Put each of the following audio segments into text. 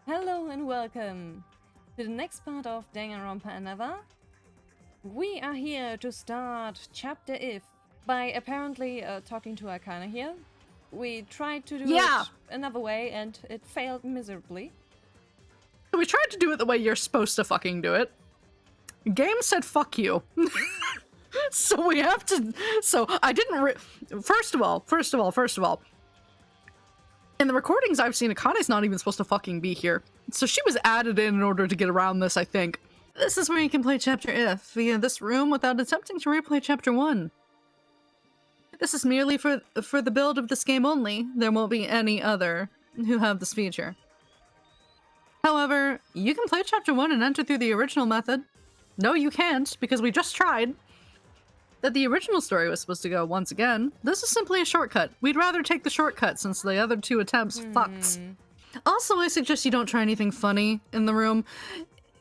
Hello and welcome to the next part of Danganronpa Another. We are here to start Chapter If by apparently talking to Arcana here. We tried to do it another way and it failed miserably. We tried to do it the way you're supposed to fucking do it. Game said fuck you. So we have to... So I didn't... First of all. In the recordings I've seen, Akane's not even supposed to fucking be here. So she was added in order to get around this, I think. This is where you can play Chapter If via this room without attempting to replay Chapter 1. This is merely for the build of this game only. There won't be any other who have this feature. However, you can play Chapter 1 and enter through the original method. No, you can't, because we just tried. That the original story was supposed to go once again. This is simply a shortcut. We'd rather take the shortcut since the other two attempts fucked. Also, I suggest you don't try anything funny in the room.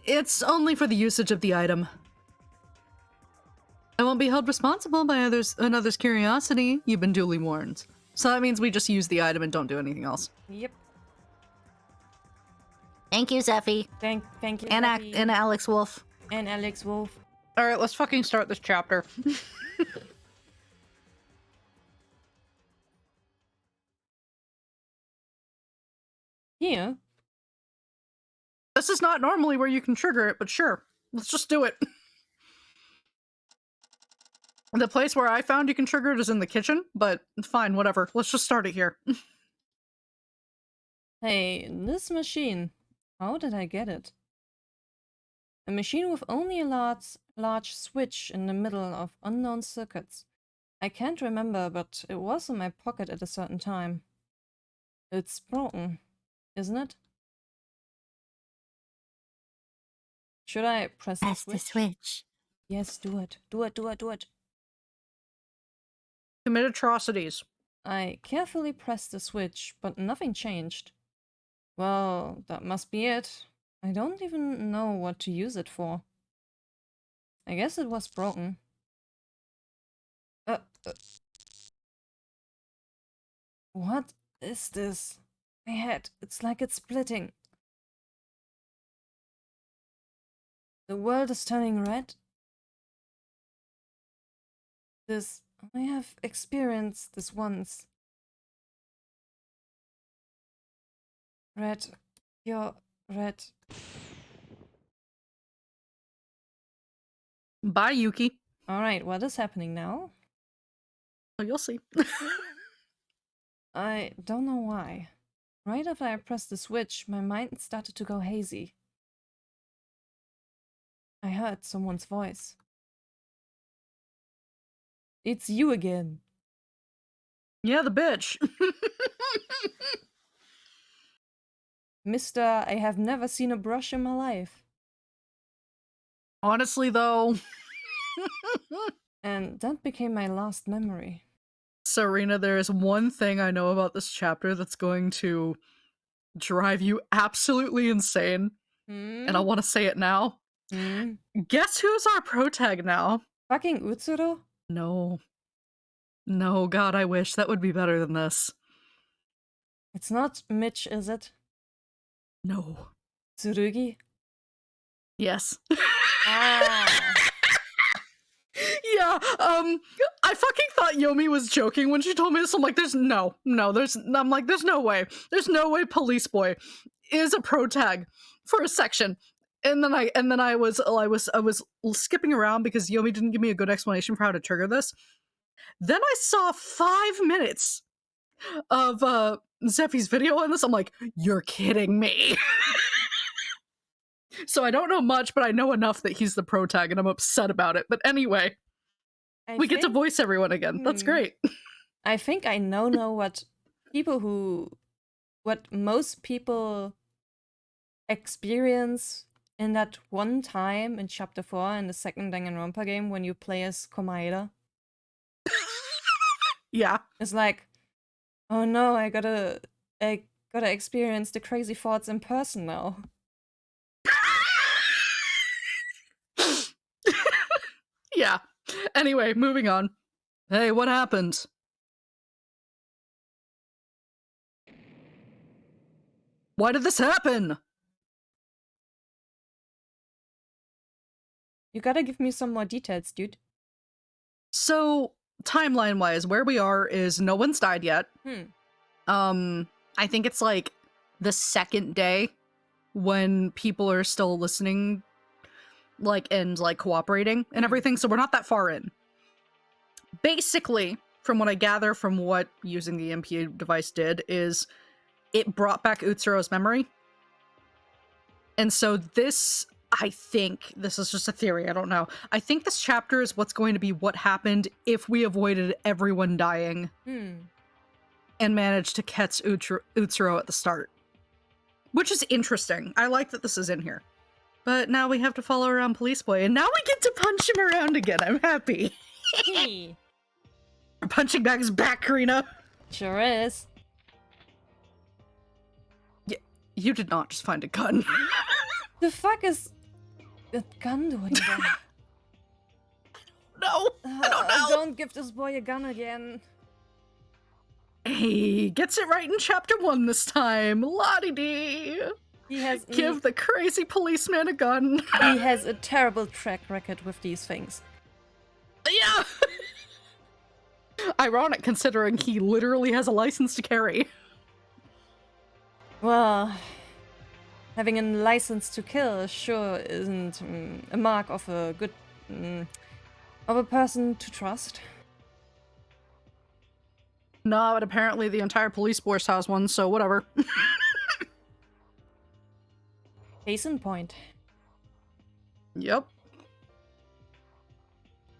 It's only for the usage of the item. I won't be held responsible by another's curiosity. You've been duly warned. So that means we just use the item and don't do anything else. Yep. Thank you, Zeffy. Thank you. And, Zeffy. and Alex Wolf. And Alex Wolf. Alright, let's fucking start this chapter. Here. This is not normally where you can trigger it, but sure. Let's just do it. The place where I found you can trigger it is in the kitchen, but fine, whatever. Let's just start it here. Hey, this machine. How did I get it? A machine with only a large switch in the middle of unknown circuits. I can't remember, but it was in my pocket at a certain time. It's broken, isn't it? Should I press the switch? The switch. Yes, do it. Do it. Commit atrocities. I carefully pressed the switch, but nothing changed. Well, that must be it. I don't even know what to use it for. I guess it was broken. What is this? My head, it's like it's splitting. The world is turning red. I have experienced this once. Red, you're red. Bye, Yuki. Alright, what is happening now? Oh, you'll see. I don't know why. Right after I pressed the switch, my mind started to go hazy. I heard someone's voice. It's you again. Yeah, the bitch. Mister, I have never seen a brush in my life. Honestly, though. And that became my last memory. So, Rina, there is one thing I know about this chapter that's going to drive you absolutely insane. And I want to say it now. Guess who's our protag now? Fucking Utsuro? No. No, God, I wish. That would be better than this. It's not Mitch, is it? No. Tsurugi? Yes. Ah. Yeah, I fucking thought Yomi was joking when she told me this. I'm like, there's no way. There's no way Police Boy is a protag for a section. And then I was skipping around because Yomi didn't give me a good explanation for how to trigger this. Then I saw 5 minutes of Zeffy's video on this. I'm like, you're kidding me. So I don't know much, but I know enough that he's the protag, and I'm upset about it. But anyway, we get to voice everyone again. That's great. I think I know what most people experience in that one time in Chapter 4 in the second Danganronpa game when you play as Komaeda. Yeah. It's like, oh no, I gotta experience the crazy thoughts in person now. Yeah. Anyway, moving on. Hey, what happened? Why did this happen? You gotta give me some more details, dude. So, timeline-wise, where we are is no one's died yet. I think it's like the second day when people are still listening, like, and like cooperating and everything, so we're not that far in. Basically, from what I gather from what using the MP device did, is it brought back Utsuro's memory. And so this, I think, this is just a theory, I don't know. I think this chapter is what's going to be what happened if we avoided everyone dying and managed to catch Utsuro at the start. Which is interesting. I like that this is in here. But now we have to follow around Police Boy, and now we get to punch him around again. I'm happy. Hey. Our punching bag is back, Rina. Sure is. You did not just find a gun. The fuck is that gun doing then? No, I don't know. Don't give this boy a gun again. He gets it right in chapter 1 this time. La-di-dee. Give the crazy policeman a gun. He has a terrible track record with these things. Yeah. Ironic considering he literally has a license to carry. Well, having a license to kill sure isn't a mark of a good of a person to trust. No, but apparently the entire police force has one, so whatever. Case in point. Yep.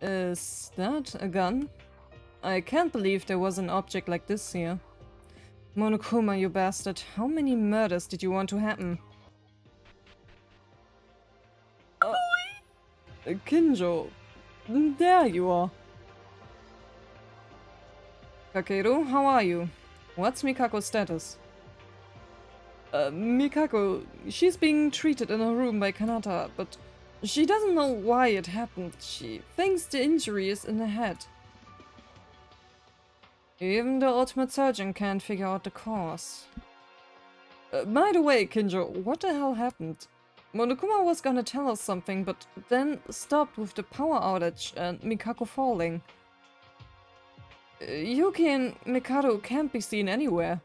Is that a gun? I can't believe there was an object like this here. Monokuma, you bastard. How many murders did you want to happen? Kinjo. There you are. Kakeru, how are you? What's Mikako's status? Mikako, she's being treated in her room by Kanata, but she doesn't know why it happened. She thinks the injury is in the head. Even the ultimate surgeon can't figure out the cause. By the way, Kinjo, what the hell happened? Monokuma was gonna tell us something, but then stopped with the power outage and Mikako falling. Yuki and Mikado can't be seen anywhere.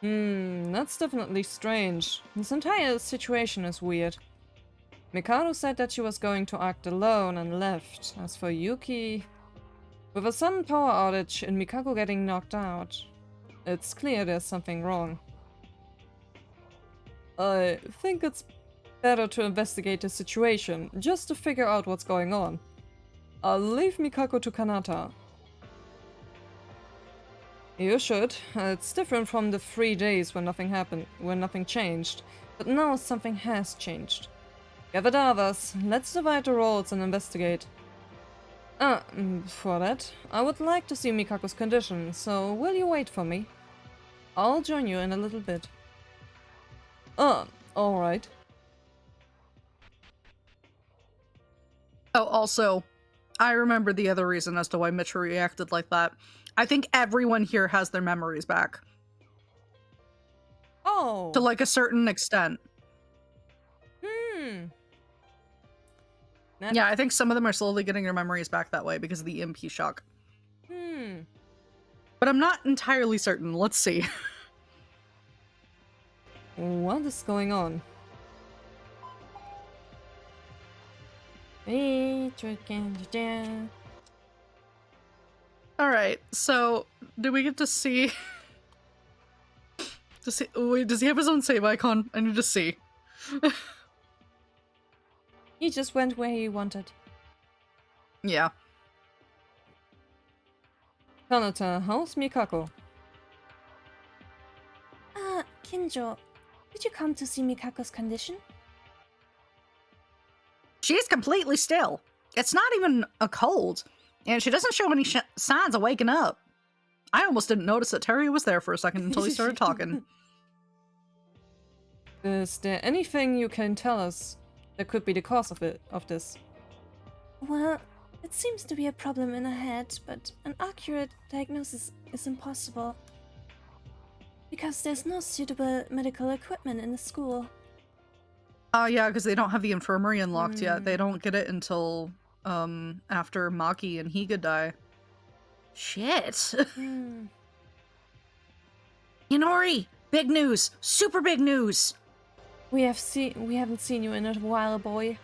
That's definitely strange. This entire situation is weird. Mikado said that she was going to act alone and left. As for Yuki... With a sudden power outage and Mikako getting knocked out, it's clear there's something wrong. I think it's better to investigate the situation, just to figure out what's going on. I'll leave Mikako to Kanata. You should. It's different from the 3 days when nothing happened, when nothing changed. But now something has changed. Gather the others, let's divide the roles and investigate. For that, I would like to see Mikako's condition, so will you wait for me? I'll join you in a little bit. Alright. Oh, also, I remember the other reason as to why Mitch reacted like that. I think everyone here has their memories back. Oh! To like a certain extent. Yeah, I think some of them are slowly getting their memories back that way because of the MP shock. But I'm not entirely certain. Let's see. What is going on? Alright, so do we get to see... Wait, does he have his own save icon? I need to see. He just went where he wanted. Yeah. Kanata, how's Mikako? Kinjo, did you come to see Mikako's condition? She's completely still. It's not even a cold, and she doesn't show any signs of waking up. I almost didn't notice that Terry was there for a second until he started talking. Is there anything you can tell us that could be the cause of this? Well, it seems to be a problem in her head, but an accurate diagnosis is impossible. Because there's no suitable medical equipment in the school. Yeah, because they don't have the infirmary unlocked yet. They don't get it until, after Maki and Higa die. Shit. Hmm. Inori, big news. Super big news. We haven't seen you in a while, boy.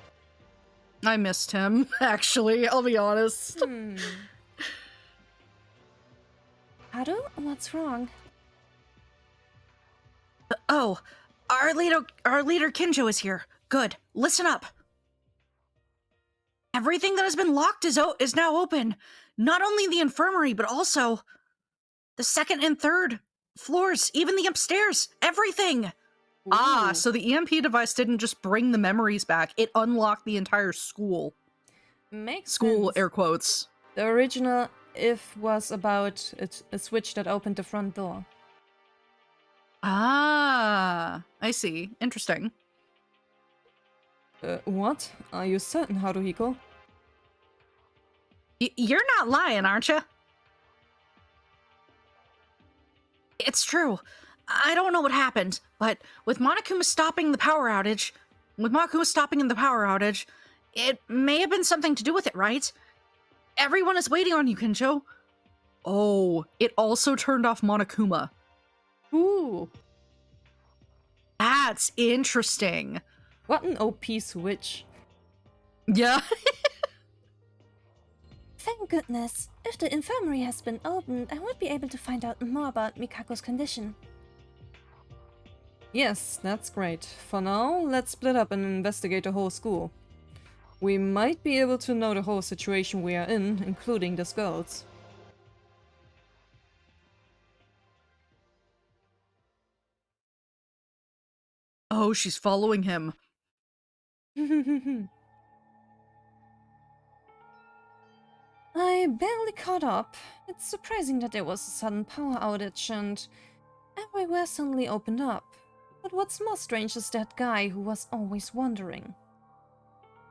I missed him, actually, I'll be honest. Haru, what's wrong? Oh, our leader Kinjo is here. Good. Listen up. Everything that has been locked is now open. Not only the infirmary, but also the second and third floors, even the upstairs. Everything. Ah, Ooh. so the EMP device didn't just bring the memories back, it unlocked the entire school. Makes School, sense. air quotes. The original if was about a switch that opened the front door. Ah, I see. Interesting. What? Are you certain, Haruhiko? You're not lying, aren't you? It's true. I don't know what happened, but with Monokuma stopping the power outage, it may have been something to do with it, right? Everyone is waiting on you, Kinjo. Oh, it also turned off Monokuma. Ooh, That's interesting. what an OP switch. Yeah. Thank goodness. If the infirmary has been opened, I would be able to find out more about Mikako's condition. Yes, that's great. For now, let's split up and investigate the whole school. We might be able to know the whole situation we are in, including the girls. Oh, she's following him. I barely caught up. It's surprising that there was a sudden power outage and everywhere suddenly opened up. But what's more strange is that guy who was always wandering.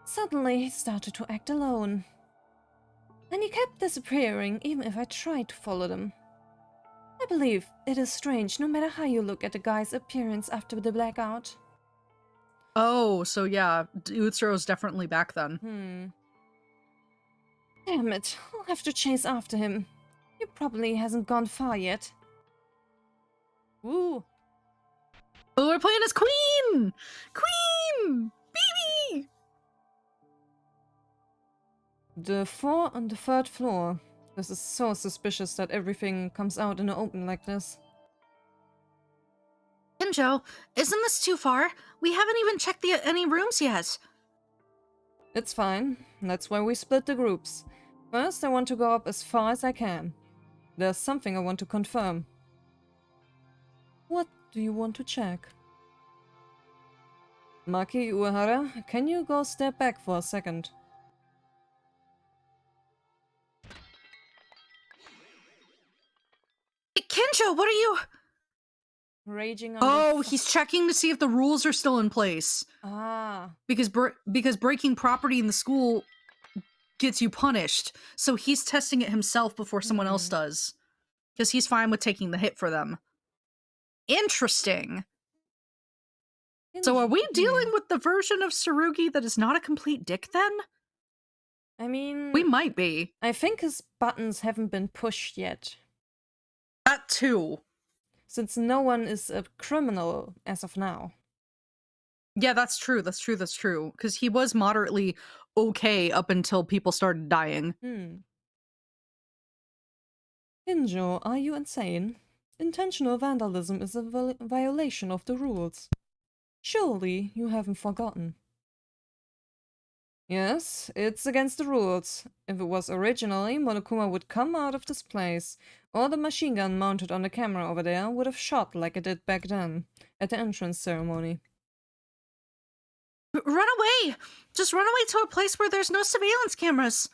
Suddenly he started to act alone. And he kept disappearing even if I tried to follow them. I believe it is strange no matter how you look at the guy's appearance after the blackout. Oh, so yeah, Utsuro's definitely back then. Damn it, I'll have to chase after him. He probably hasn't gone far yet. Woo! Oh, we're playing as Queen! Queen! Baby! The four on the third floor. This is so suspicious that everything comes out in the open like this. Kinjo, isn't this too far? We haven't even checked any rooms yet. It's fine. That's why we split the groups. First, I want to go up as far as I can. There's something I want to confirm. What do you want to check? Maki Uehara, can you go step back for a second? Kinjo, what are you... Raging on Oh, the he's checking to see if the rules are still in place. Ah. Because breaking property in the school gets you punished. So he's testing it himself before someone else does. Because he's fine with taking the hit for them. Interesting. So are we dealing with the version of Tsurugi that is not a complete dick then? I mean, We might be. I think his buttons haven't been pushed yet. That too. Since no one is a criminal as of now. Yeah, that's true. Because he was moderately okay up until people started dying. Kinjo, are you insane? Intentional vandalism is a violation of the rules. Surely you haven't forgotten. Yes, it's against the rules. If it was originally, Monokuma would come out of this place, or the machine gun mounted on the camera over there would have shot like it did back then, at the entrance ceremony. Run away! Just run away to a place where there's no surveillance cameras.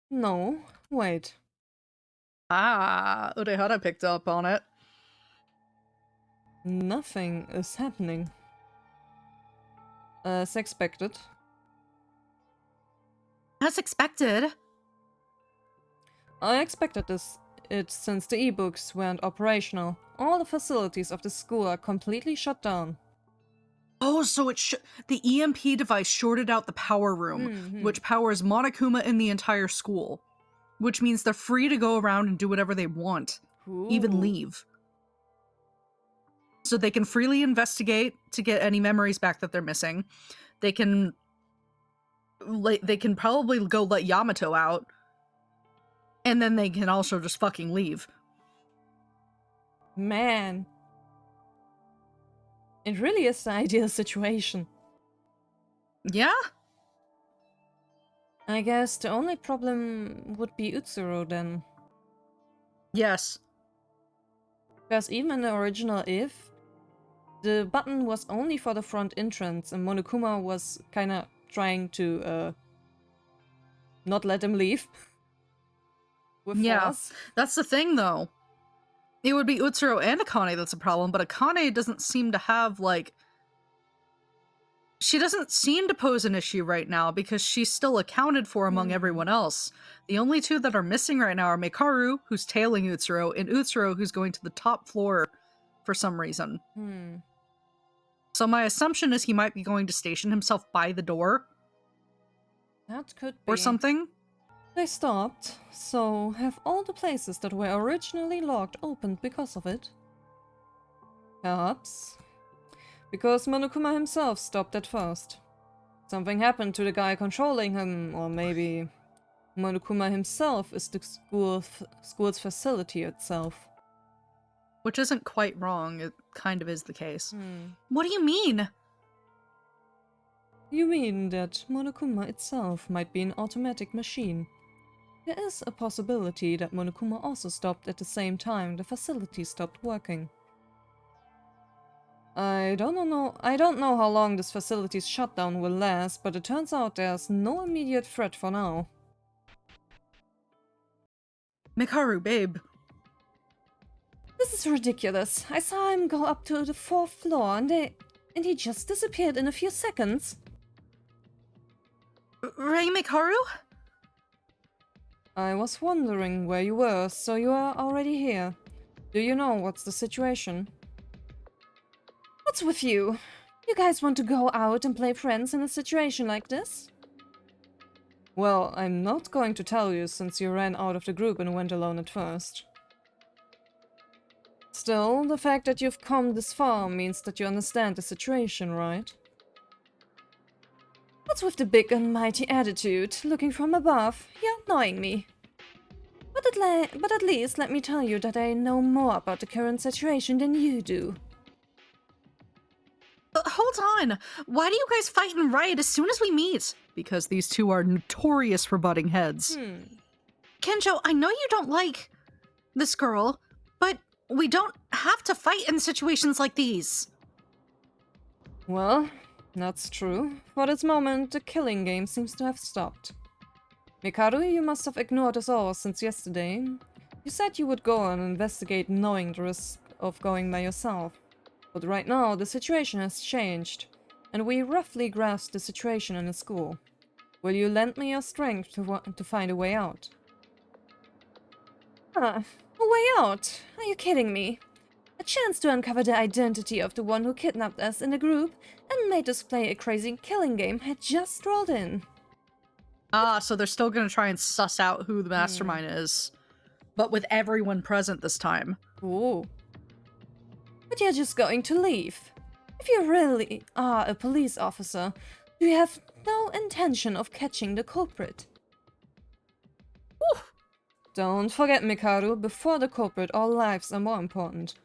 No, wait. Ah, Urehara picked up on it. Nothing is happening. As expected. As expected. I expected it since the e-books weren't operational. All the facilities of the school are completely shut down. Oh, so the EMP device shorted out the power room, which powers Monokuma and the entire school. Which means they're free to go around and do whatever they want. Even Ooh. leave. So they can freely investigate to get any memories back that they're missing. They can probably go let Yamato out. And then they can also just fucking leave. Man. It really is the ideal situation. Yeah? I guess the only problem would be Utsuro then. Yes. Because even in the original If, the button was only for the front entrance and Monokuma was kinda trying to not let him leave. With force. That's the thing though. It would be Utsuro and Akane that's a problem, but Akane doesn't seem to have, like... She doesn't seem to pose an issue right now because she's still accounted for among everyone else. The only two that are missing right now are Mekaru, who's tailing Utsuro, and Utsuro, who's going to the top floor for some reason. So my assumption is he might be going to station himself by the door. That could be. Or something. They stopped, so have all the places that were originally locked opened because of it? Perhaps. Because Monokuma himself stopped at first. Something happened to the guy controlling him, or maybe Monokuma himself is the school's facility itself. Which isn't quite wrong, it kind of is the case. What do you mean? You mean that Monokuma itself might be an automatic machine. There is a possibility that Monokuma also stopped at the same time the facility stopped working. I don't know how long this facility's shutdown will last, but it turns out there's no immediate threat for now. Mekaru, babe. This is ridiculous. I saw him go up to the 4th floor and he just disappeared in a few seconds. Ray Mekaru? I was wondering where you were, so you are already here. Do you know what's the situation? What's with you? You guys want to go out and play friends in a situation like this? Well, I'm not going to tell you since you ran out of the group and went alone at first. Still, the fact that you've come this far means that you understand the situation, right? What's with the big and mighty attitude, looking from above? You're annoying me. But at least let me tell you that I know more about the current situation than you do. Hold on. Why do you guys fight and riot as soon as we meet? Because these two are notorious for butting heads. Kenjo, I know you don't like this girl, but we don't have to fight in situations like these. Well, that's true. For this moment, the killing game seems to have stopped. Mekaru, you must have ignored us all since yesterday. You said you would go and investigate knowing the risk of going by yourself. But right now, the situation has changed, and we roughly grasp the situation in the school. Will you lend me your strength to find a way out? A way out? Are you kidding me? A chance to uncover the identity of the one who kidnapped us in the group and made us play a crazy killing game had just rolled in. Ah, so they're still gonna try and suss out who the mastermind is. But with everyone present this time. Ooh. But you're just going to leave. If you really are a police officer, you have no intention of catching the culprit. Whew. Don't forget, Mekaru, before the culprit, all lives are more important.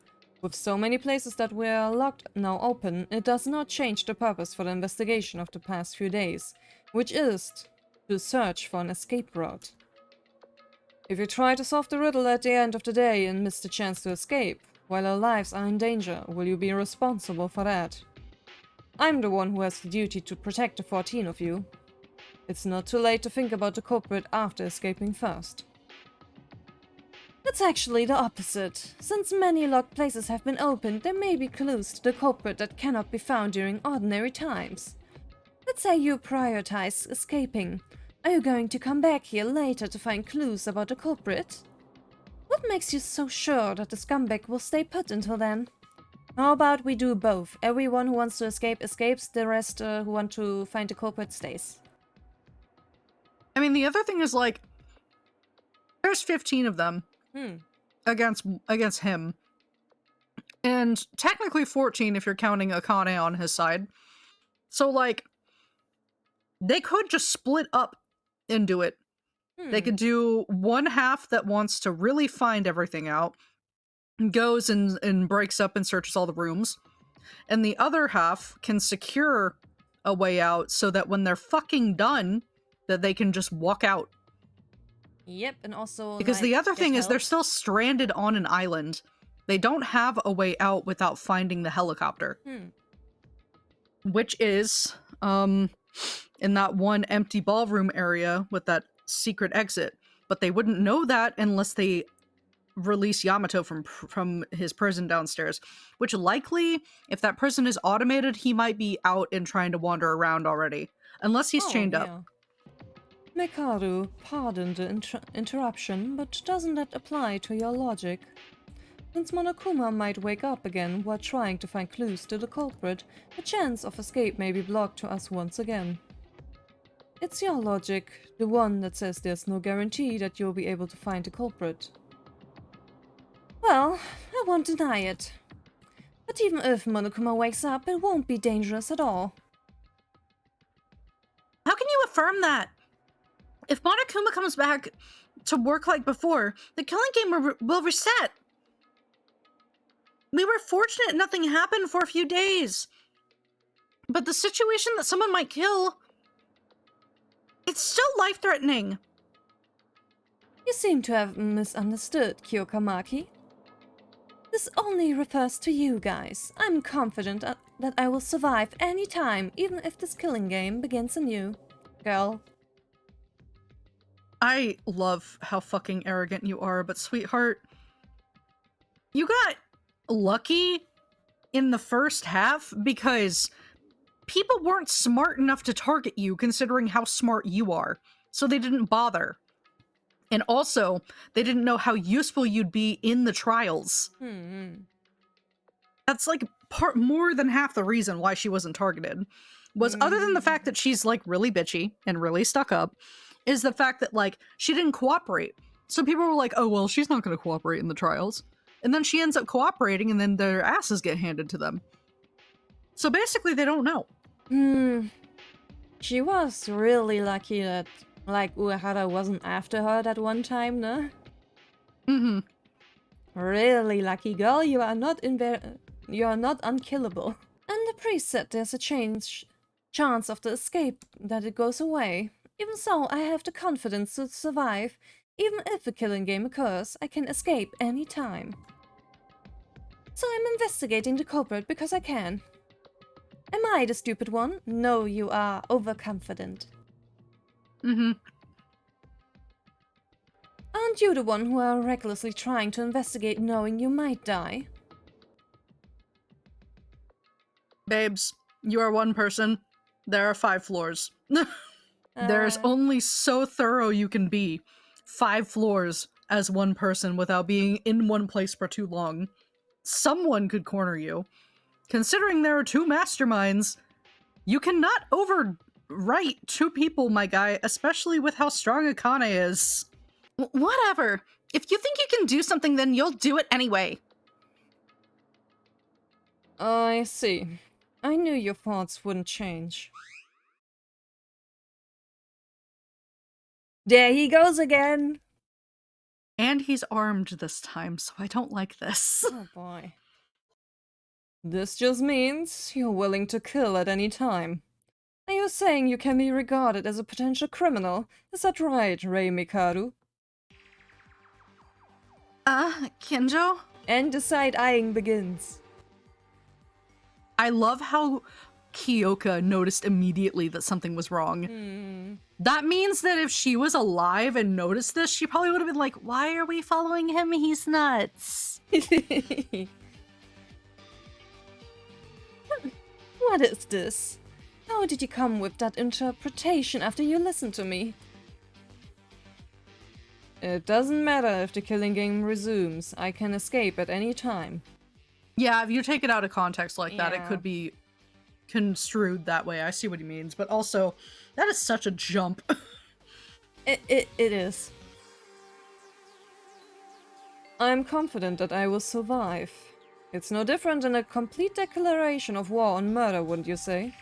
With so many places that were locked now open, it does not change the purpose for the investigation of the past few days, which is to search for an escape route. If you try to solve the riddle at the end of the day and miss the chance to escape, while our lives are in danger, will you be responsible for that? I'm the one who has the duty to protect the 14 of you. It's not too late to think about the culprit after escaping first. It's actually the opposite. Since many locked places have been opened, there may be clues to the culprit that cannot be found during ordinary times. Let's say you prioritize escaping. Are you going to come back here later to find clues about the culprit? What makes you so sure that the scumbag will stay put until then? How about we do both? Everyone who wants to escape escapes, the rest who want to find the culprit stays. I mean, the other thing is, like, there's 15 of them against him. And technically 14 if you're counting Akane on his side. So, like, they could just split up and do it. They could do one half that wants to really find everything out, goes and breaks up and searches all the rooms, and the other half can secure a way out so that when they're fucking done, that they can just walk out. Yep, and also Because like, the other get thing is help. they're still stranded on an island. They don't have a way out without finding the helicopter. Which is, in that one empty ballroom area with that secret exit. But they wouldn't know that unless they release Yamato from his prison downstairs. Which likely, if that prison is automated, he might be out and trying to wander around already. Unless he's chained up. Mekaru, pardon the interruption, but doesn't that apply to your logic? Since Monokuma might wake up again while trying to find clues to the culprit, the chance of escape may be blocked to us once again. It's your logic, the one that says there's no guarantee that you'll be able to find the culprit. Well, I won't deny it. But even if Monokuma wakes up, it won't be dangerous at all. How can you affirm that? If Monokuma comes back to work like before, the killing game will reset. We were fortunate nothing happened for a few days. But the situation that someone might kill, it's still life-threatening. You seem to have misunderstood, Kyokamaki. This only refers to you guys. I'm confident that I will survive any time, even if this killing game begins anew. Girl. I love how fucking arrogant you are, but sweetheart, you got lucky in the first half because people weren't smart enough to target you considering how smart you are, so they didn't bother. And also, they didn't know how useful you'd be in the trials. That's like more than half the reason why she wasn't targeted. Was other than the fact that she's like really bitchy and really stuck up, is the fact that like she didn't cooperate. So people were like, oh well, she's not going to cooperate in the trials. And then she ends up cooperating and then their asses get handed to them. So basically they don't know. She was really lucky that, like, Uehara wasn't after her that one time, no? Really lucky, girl. You are not unkillable. And the priest said there's a chance of the escape that it goes away. Even so, I have the confidence to survive. Even if a killing game occurs, I can escape any time. So I'm investigating the culprit because I can. Am I the stupid one? No, you are overconfident. Aren't you the one who are recklessly trying to investigate knowing you might die? Babes, you are one person. There are 5 floors. There's only so thorough you can be. 5 floors as one person without being in one place for too long. Someone could corner you. Considering there are 2 masterminds, you cannot overwrite 2 people, my guy, especially with how strong Akane is. Whatever. If you think you can do something, then you'll do it anyway. I see. I knew your thoughts wouldn't change. There he goes again! And he's armed this time, so I don't like this. Oh boy. This just means you're willing to kill at any time. Are you saying you can be regarded as a potential criminal? Is that right, Rei Mikaru? Kinjo? And the side-eyeing begins. I love how Kyoka noticed immediately that something was wrong. That means that if she was alive and noticed this, she probably would have been like, why are we following him? He's nuts. What is this? How did you come with that interpretation after you listened to me? It doesn't matter if the killing game resumes. I can escape at any time. Yeah, if you take it out of context like that, it Yeah. could be construed that way. I see what he means, but also, that is such a jump. It is. I'm confident that I will survive. It's no different than a complete declaration of war on murder, wouldn't you say?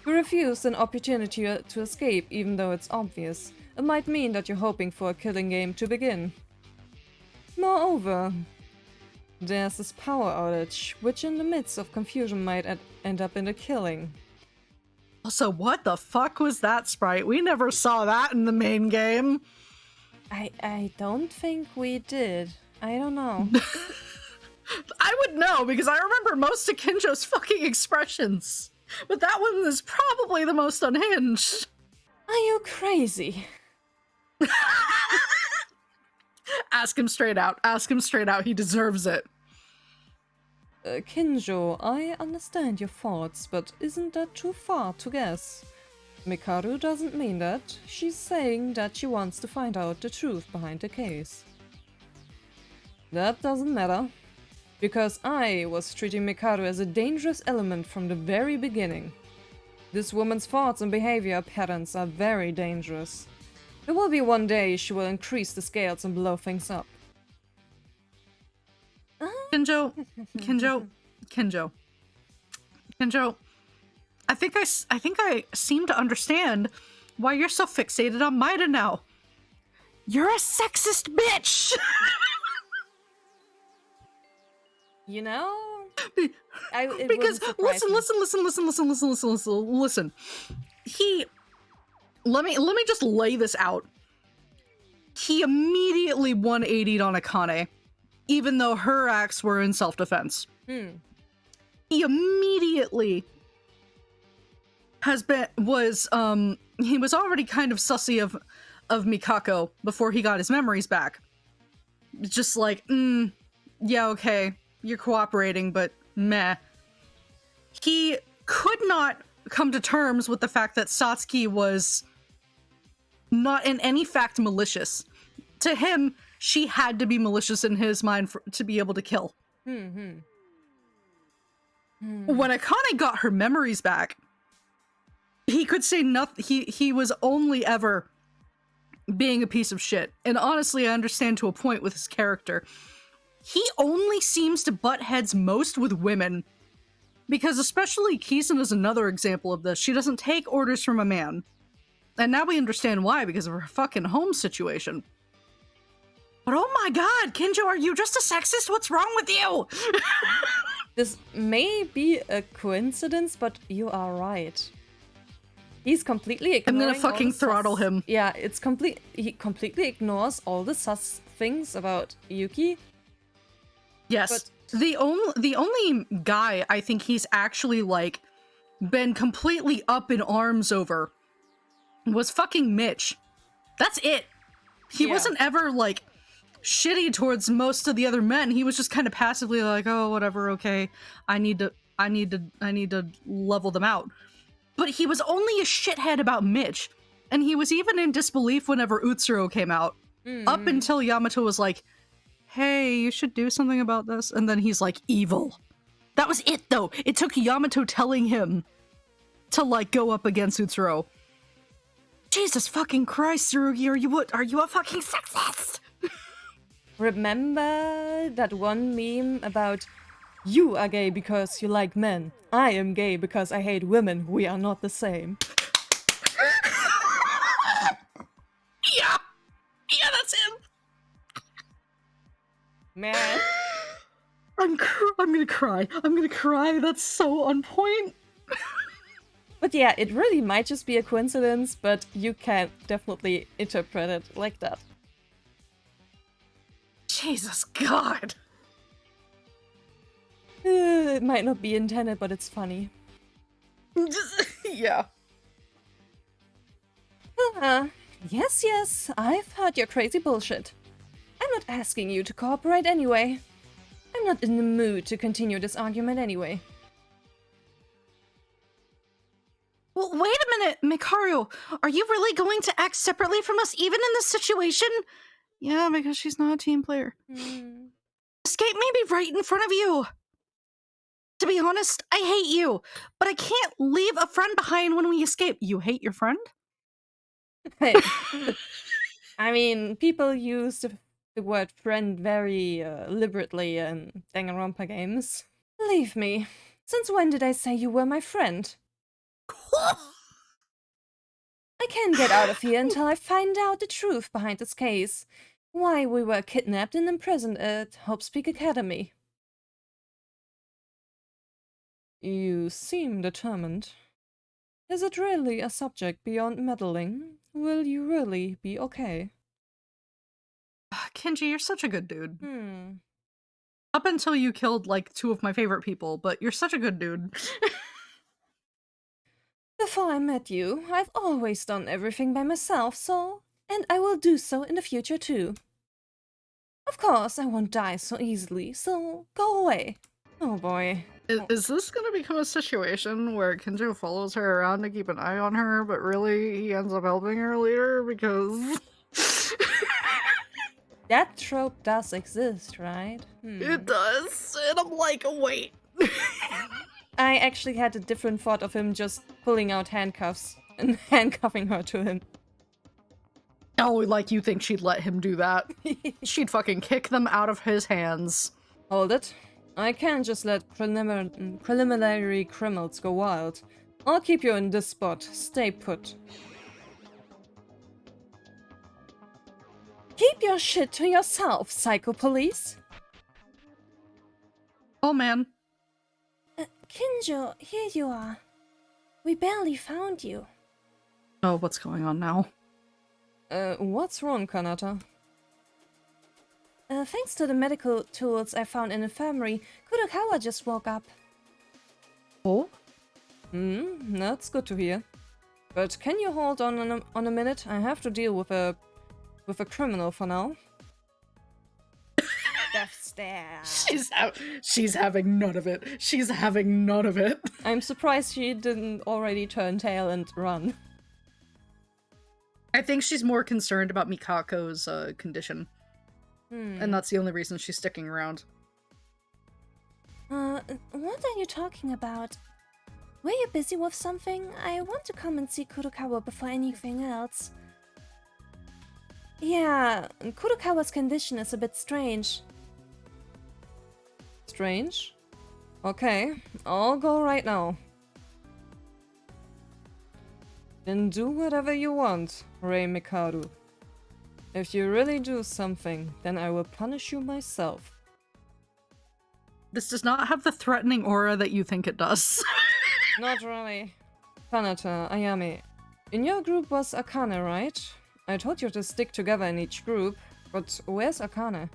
You refused an opportunity to escape, even though it's obvious. It might mean that you're hoping for a killing game to begin. Moreover, there's this power outage, which in the midst of confusion might end up in a killing. Also, what the fuck was that sprite? We never saw that in the main game. I don't think we did. I don't know. I would know, because I remember most of Kinjo's fucking expressions. But that one is probably the most unhinged. Are you crazy? Ask him straight out. Ask him straight out. He deserves it. Kinjo, I understand your thoughts, but isn't that too far to guess? Mikaru doesn't mean that. She's saying that she wants to find out the truth behind the case. That doesn't matter, because I was treating Mikaru as a dangerous element from the very beginning. This woman's thoughts and behavior patterns are very dangerous. There will be one day she will increase the scales and blow things up. Kinjo, I think I seem to understand why you're so fixated on Maida now. You're a sexist bitch. You know? Because listen. Let me just lay this out. He immediately 180'd on Akane, even though her acts were in self-defense. He immediately he was already kind of sussy of Mikako before he got his memories back. Just like, yeah, okay, you're cooperating, but meh. He could not come to terms with the fact that Satsuki was not in any fact malicious. To him, she had to be malicious in his mind to be able to kill. When Akane got her memories back, he could say nothing. He was only ever being a piece of shit. And honestly, I understand to a point with his character. He only seems to butt heads most with women. Because especially Kisen is another example of this. She doesn't take orders from a man. And now we understand why, because of her fucking home situation. But oh my god, Kinjo, are you just a sexist? What's wrong with you? This may be a coincidence, but you are right. He's completely ignoring. I'm gonna fucking throttle him. Yeah, it's he completely ignores all the sus things about Yuki. Yes. But the only guy I think he's actually like been completely up in arms over was fucking Mitch. That's it. He wasn't ever like shitty towards most of the other men. He was just kind of passively like, oh, whatever, okay. I need to level them out. But he was only a shithead about Mitch. And he was even in disbelief whenever Utsuro came out. Up until Yamato was like, hey, you should do something about this. And then he's like, evil. That was it, though. It took Yamato telling him to, like, go up against Utsuro. Jesus fucking Christ, Tsurugi, are you a fucking sexist? remember that one meme about you are gay because you like men. I am gay because I hate women. We are not the same. Yeah, that's him. Man. I'm gonna cry. I'm gonna cry. That's so on point. But yeah, it really might just be a coincidence, but you can definitely interpret it like that. Jesus God. It might not be intended, but it's funny. Yeah. Yes, I've heard your crazy bullshit. I'm not asking you to cooperate anyway. I'm not in the mood to continue this argument anyway. Well, wait a minute, Mikaru. Are you really going to act separately from us even in this situation? Yeah, because she's not a team player. Escape may be right in front of you. To be honest, I hate you, but I can't leave a friend behind when we escape. You hate your friend? Hey, I mean, people use the word friend very liberally in Danganronpa games. Leave me. Since when did I say you were my friend? I can't get out of here until I find out the truth behind this case. Why we were kidnapped and imprisoned at Hope's Academy. You seem determined. Is it really a subject beyond meddling? Will you really be okay? Kenji, you're such a good dude. Hmm. Up until you killed, like, 2 of my favorite people, but you're such a good dude. Before I met you, I've always done everything by myself, and I will do so in the future too. Of course, I won't die so easily, so go away. Oh boy. Is this gonna become a situation where Kenji follows her around to keep an eye on her, but really he ends up helping her later because... That trope does exist, right? It does, and I'm like, wait. I actually had a different thought of him just pulling out handcuffs and handcuffing her to him. Oh, like you think she'd let him do that? She'd fucking kick them out of his hands. Hold it. I can't just let preliminary criminals go wild. I'll keep you in this spot. Stay put. Keep your shit to yourself, psycho police. Oh man. Kinjo, here you are. We barely found you. Oh, what's going on now? What's wrong, Kanata? Thanks to the medical tools I found in the infirmary, Kurokawa just woke up. Oh? That's good to hear. But can you hold on a minute? I have to deal with a criminal for now. Death stare. She's having none of it. She's having none of it. I'm surprised she didn't already turn tail and run. I think she's more concerned about Mikako's condition. And that's the only reason she's sticking around. What are you talking about? Were you busy with something? I want to come and see Kurokawa before anything else. Yeah, Kurokawa's condition is a bit strange. Strange? Okay, I'll go right now. Then do whatever you want, Rei Mikaru. If you really do something, then I will punish you myself. This does not have the threatening aura that you think it does. Not really. Kanata, Ayame, in your group was Akane, right? I told you to stick together in each group, but where's Akane?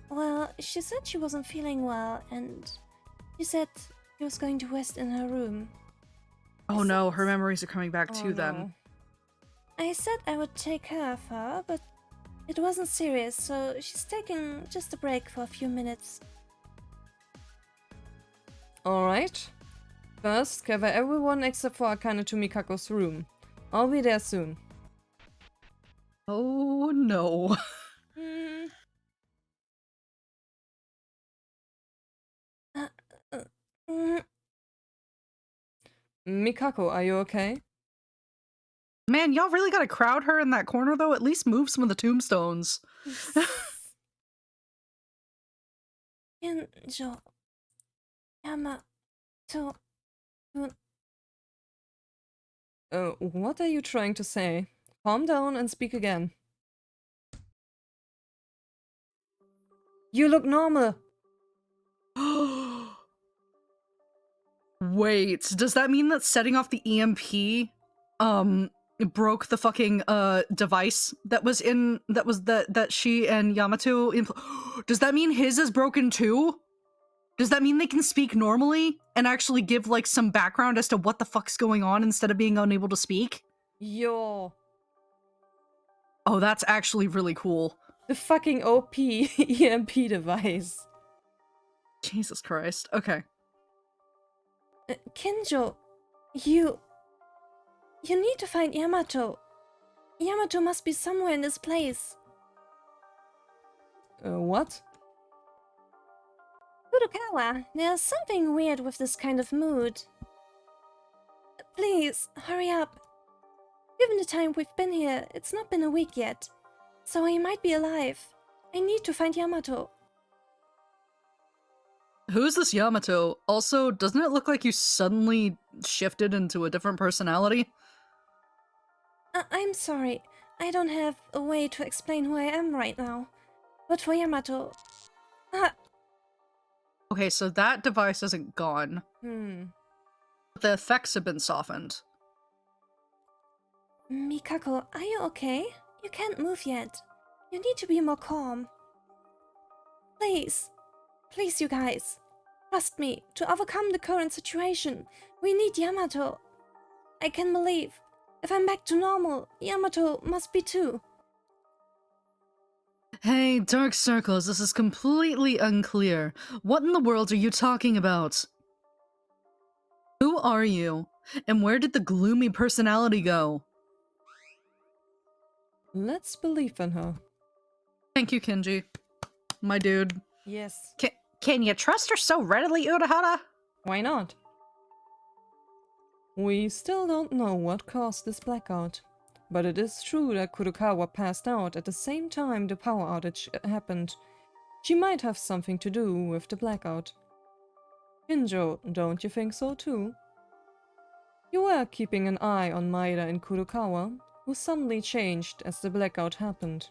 Well, she said she wasn't feeling well, and she said she was going to rest in her room. Oh no, her memories are coming back too then. No. I said I would take care of her, but it wasn't serious, so she's taking just a break for a few minutes. Alright. First, gather everyone except for Akane to Mikako's room. I'll be there soon. Oh no. Mikako, are you okay? Man, y'all really gotta crowd her in that corner though? At least move some of the tombstones. Kinjo, Yamato, What are you trying to say? Calm down and speak again. You look normal. Wait, does that mean that setting off the EMP broke the fucking device that she and Yamato does that mean his is broken too? Does that mean they can speak normally and actually give like some background as to what the fuck's going on instead of being unable to speak? Yo. Oh, that's actually really cool. The fucking OP EMP device. Jesus Christ. Okay. Kinjo, you need to find Yamato. Yamato must be somewhere in this place. What? Kurokawa, there's something weird with this kind of mood. Please, hurry up. Given the time we've been here, it's not been a week yet. So he might be alive. I need to find Yamato. Who's this Yamato? Also, doesn't it look like you suddenly shifted into a different personality? I'm sorry. I don't have a way to explain who I am right now. But for Yamato... Okay, so that device isn't gone. But the effects have been softened. Mikako, are you okay? You can't move yet. You need to be more calm. Please. Please, you guys. Trust me, to overcome the current situation, we need Yamato. I can believe. If I'm back to normal, Yamato must be too. Hey, Dark Circles, this is completely unclear. What in the world are you talking about? Who are you? And where did the gloomy personality go? Let's believe in her. Thank you, Kenji. My dude. Yes. Can you trust her so readily, Urahara? Why not? We still don't know what caused this blackout, but it is true that Kurokawa passed out at the same time the power outage happened. She might have something to do with the blackout. Kinjo, don't you think so too? You were keeping an eye on Maeda and Kurokawa, who suddenly changed as the blackout happened.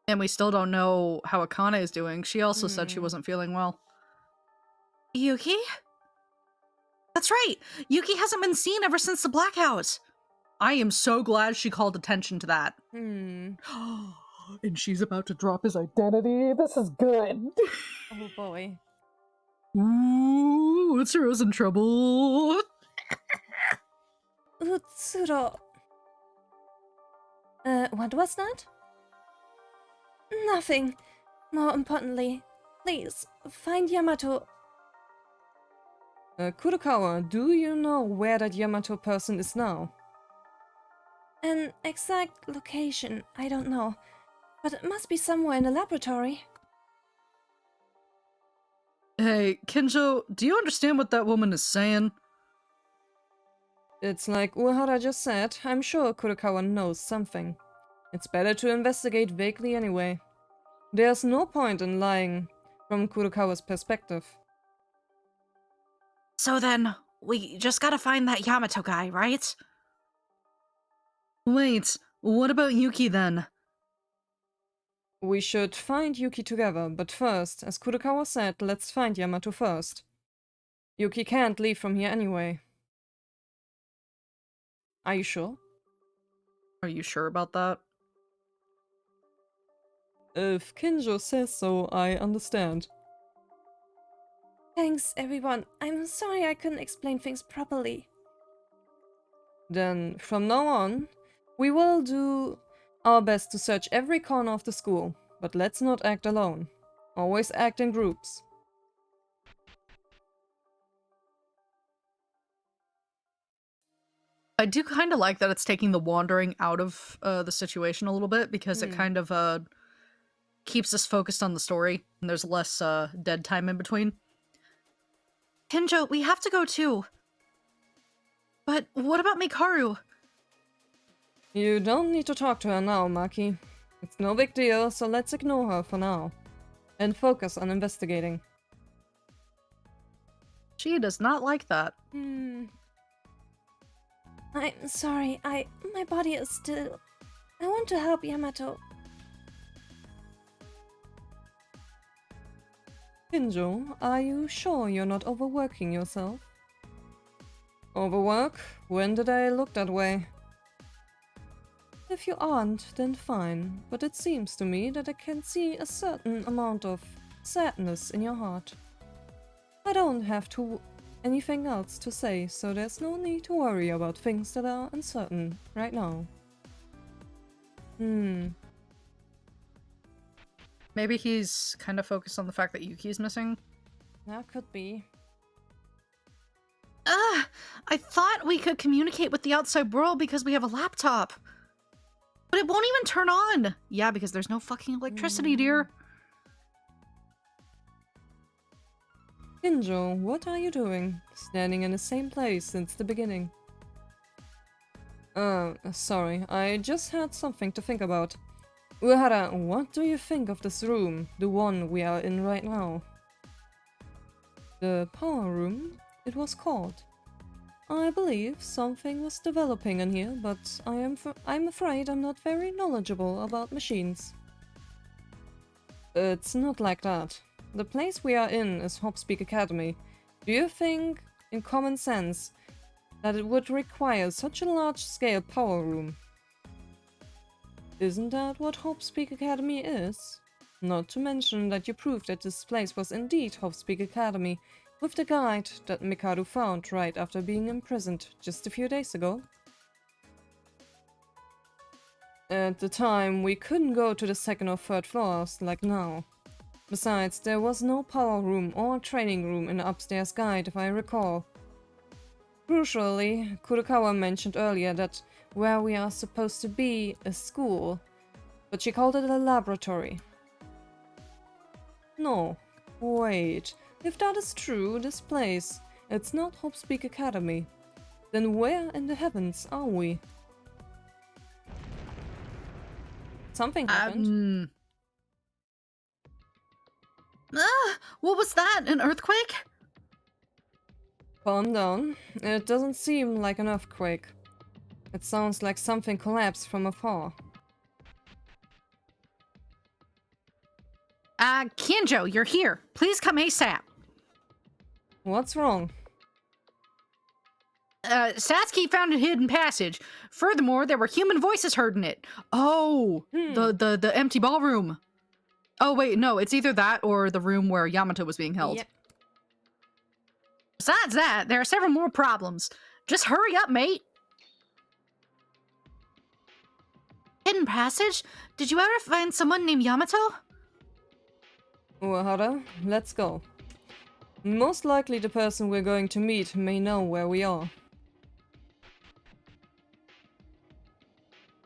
And we still don't know how Akane is doing. She also said she wasn't feeling well. Yuki? That's right! Yuki hasn't been seen ever since the blackout! I am so glad she called attention to that. Hmm. And she's about to drop his identity. This is good. Oh boy. Ooh, Utsuro's in trouble. Utsuro. What was that? Nothing. More importantly, please, find Yamato. Kurokawa, do you know where that Yamato person is now? An exact location, I don't know. But it must be somewhere in the laboratory. Hey, Kenjo, do you understand what that woman is saying? It's like Urahara just said, I'm sure Kurokawa knows something. It's better to investigate vaguely anyway. There's no point in lying from Kurokawa's perspective. So then, we just gotta find that Yamato guy, right? Wait, what about Yuki then? We should find Yuki together, but first, as Kurokawa said, let's find Yamato first. Yuki can't leave from here anyway. Are you sure? Are you sure about that? If Kinjo says so, I understand. Thanks, everyone. I'm sorry I couldn't explain things properly. Then, from now on, we will do our best to search every corner of the school, but let's not act alone. Always act in groups. I do kind of like that it's taking the wandering out of the situation a little bit, because it kind of keeps us focused on the story, and there's less dead time in between. Kenjo, we have to go too. But what about Mikaru? You don't need to talk to her now, Maki. It's no big deal, so let's ignore her for now. And focus on investigating. She does not like that. I'm sorry, my body is still... I want to help Yamato. Kinjo, are you sure you're not overworking yourself? Overwork? When did I look that way? If you aren't, then fine, but it seems to me that I can see a certain amount of sadness in your heart. I don't have anything else to say, so there's no need to worry about things that are uncertain right now. Maybe he's kind of focused on the fact that Yuki's missing. That could be. I thought we could communicate with the outside world because we have a laptop. But it won't even turn on. Yeah, because there's no fucking electricity, dear. Kinjo, what are you doing? Standing in the same place since the beginning. Sorry, I just had something to think about. Uehara, what do you think of this room, the one we are in right now? The power room, it was called. I believe something was developing in here, but I'm afraid I'm not very knowledgeable about machines. It's not like that. The place we are in is Hopspeak Academy. Do you think, in common sense, that it would require such a large-scale power room? Isn't that what Hopspeak Academy is? Not to mention that you proved that this place was indeed Hopspeak Academy with the guide that Mikado found right after being imprisoned just a few days ago. At the time, we couldn't go to the second or third floors like now. Besides, there was no power room or training room in the upstairs guide, if I recall. Crucially, Kurokawa mentioned earlier that where we are supposed to be is school, but she called it a laboratory. No, wait, if that is true, this place, it's not Hopspeak Academy. Then where in the heavens are we? Something happened. What was that? An earthquake? Calm down. It doesn't seem like an earthquake. It sounds like something collapsed from afar. Kinjo, you're here. Please come ASAP. What's wrong? Satsuki found a hidden passage. Furthermore, there were human voices heard in it. Oh, the empty ballroom. Oh wait, no, it's either that or the room where Yamato was being held. Yep. Besides that, there are several more problems. Just hurry up, mate. Hidden passage? Did you ever find someone named Yamato? Uehara, let's go. Most likely the person we're going to meet may know where we are.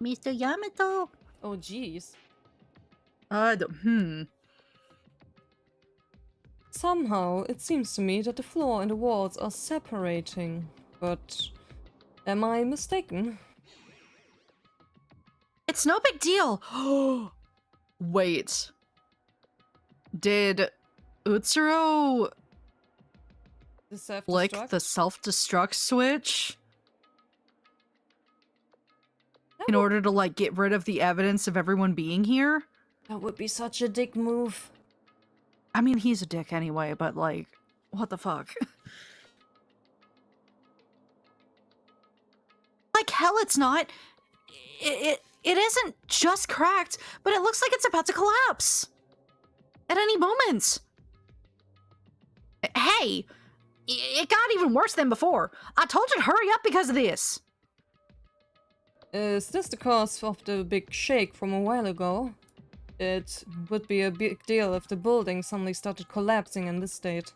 Mr. Yamato. Oh jeez. Somehow, it seems to me that the floor and the walls are separating. But am I mistaken? It's no big deal. Wait. Did Utsuro The self-destruct? like the self-destruct switch in order to like get rid of the evidence of everyone being here? That would be such a dick move. I mean, he's a dick anyway, but like, what the fuck? Like hell it's not. It isn't just cracked, but it looks like it's about to collapse. At any moment. Hey, it got even worse than before. I told you to hurry up because of this. Is this the cause of the big shake from a while ago? It would be a big deal if the building suddenly started collapsing in this state.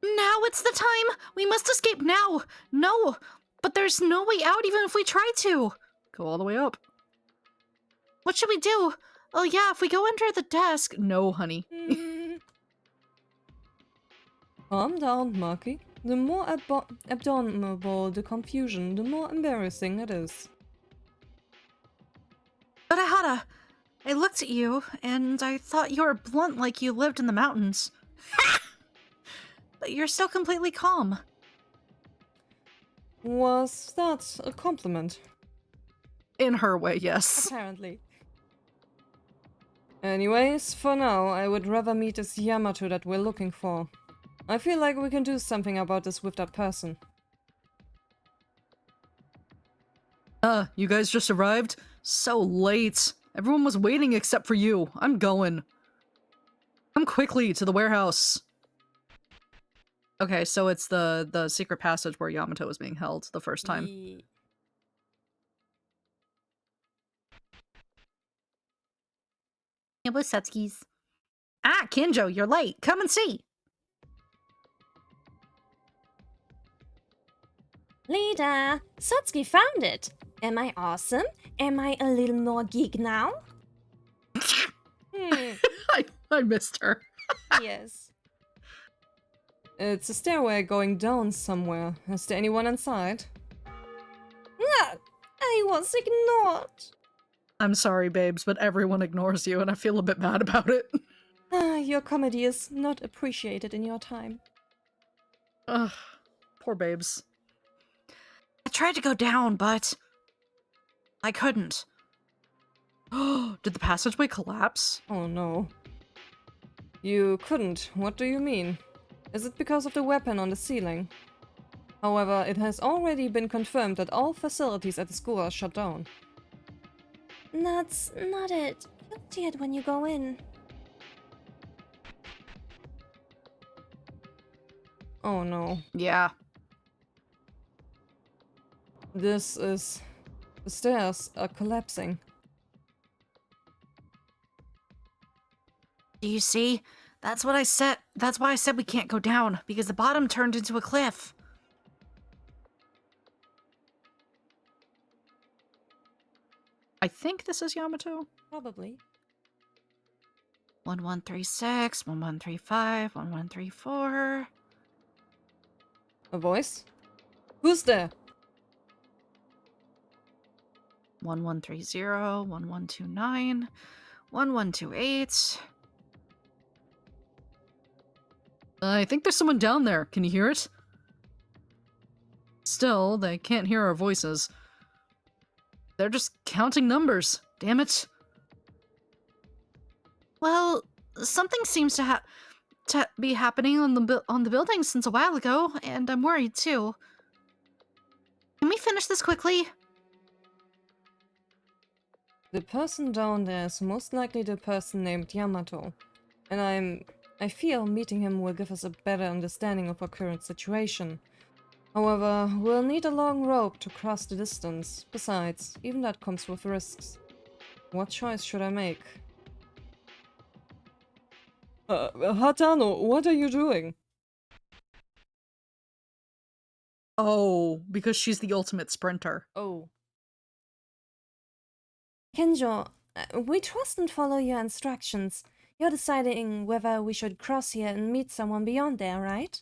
Now it's the time. We must escape now. No, but there's no way out even if we try to. Go all the way up. What should we do? Oh yeah, if we go under the desk. No, honey. Calm down, Maki. The more abdominable the confusion, the more embarrassing it is. But Ahara, I looked at you, and I thought you were blunt like you lived in the mountains. But you're still completely calm. Was that a compliment? In her way, yes. Apparently. Anyways, for now, I would rather meet this Yamato that we're looking for. I feel like we can do something about this with that person. You guys just arrived? So late. Everyone was waiting except for you. I'm going. Come quickly to the warehouse. Okay, so it's the secret passage where Yamato was being held the first time. It was Satsuki's. Ah, Kinjo, you're late. Come and see. Leader, Satsuki found it. Am I awesome? Am I a little more geek now? Hmm. I missed her. Yes. It's a stairway going down somewhere. Is there anyone inside? Ah, I was ignored. I'm sorry, babes, but everyone ignores you, and I feel a bit bad about it. Ah, your comedy is not appreciated in your time. Ugh, poor babes. I tried to go down, but I couldn't. Did the passageway collapse? Oh no. You couldn't. What do you mean? Is it because of the weapon on the ceiling? However, it has already been confirmed that all facilities at the school are shut down. That's not it. You'll see it when you go in. Oh no. Yeah. This is... The stairs are collapsing. Do you see? That's what I said. That's why I said we can't go down, because the bottom turned into a cliff. I think this is Yamato. Probably. 1136, 1135, 1134. A voice? Who's there? 1130, 1129, 1128. I think there's someone down there. Can you hear it? Still, they can't hear our voices. They're just counting numbers. Damn it. Well, something seems to be happening on the building since a while ago, and I'm worried too. Can we finish this quickly? The person down there is most likely the person named Yamato. And I feel meeting him will give us a better understanding of our current situation. However, we'll need a long rope to cross the distance. Besides, even that comes with risks. What choice should I make? Hatano, what are you doing? Oh, because she's the ultimate sprinter. Oh. Kenjo, we trust and follow your instructions. You're deciding whether we should cross here and meet someone beyond there, right?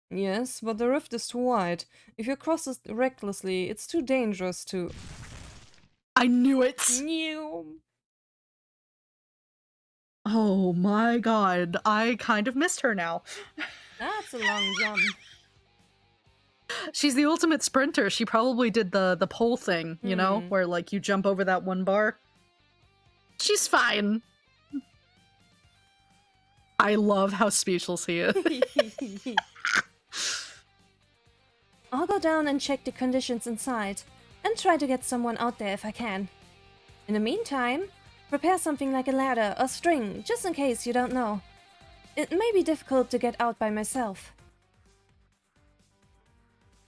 Yes, but the rift is too wide. If you cross it recklessly, it's too dangerous to... I knew it! New. Oh my god, I kind of missed her now. That's a long jump. She's the ultimate sprinter. She probably did the pole thing, you know, where like you jump over that one bar. She's fine. I love how speechless he is. I'll go down and check the conditions inside, and try to get someone out there if I can. In the meantime, prepare something like a ladder or string, just in case you don't know. It may be difficult to get out by myself.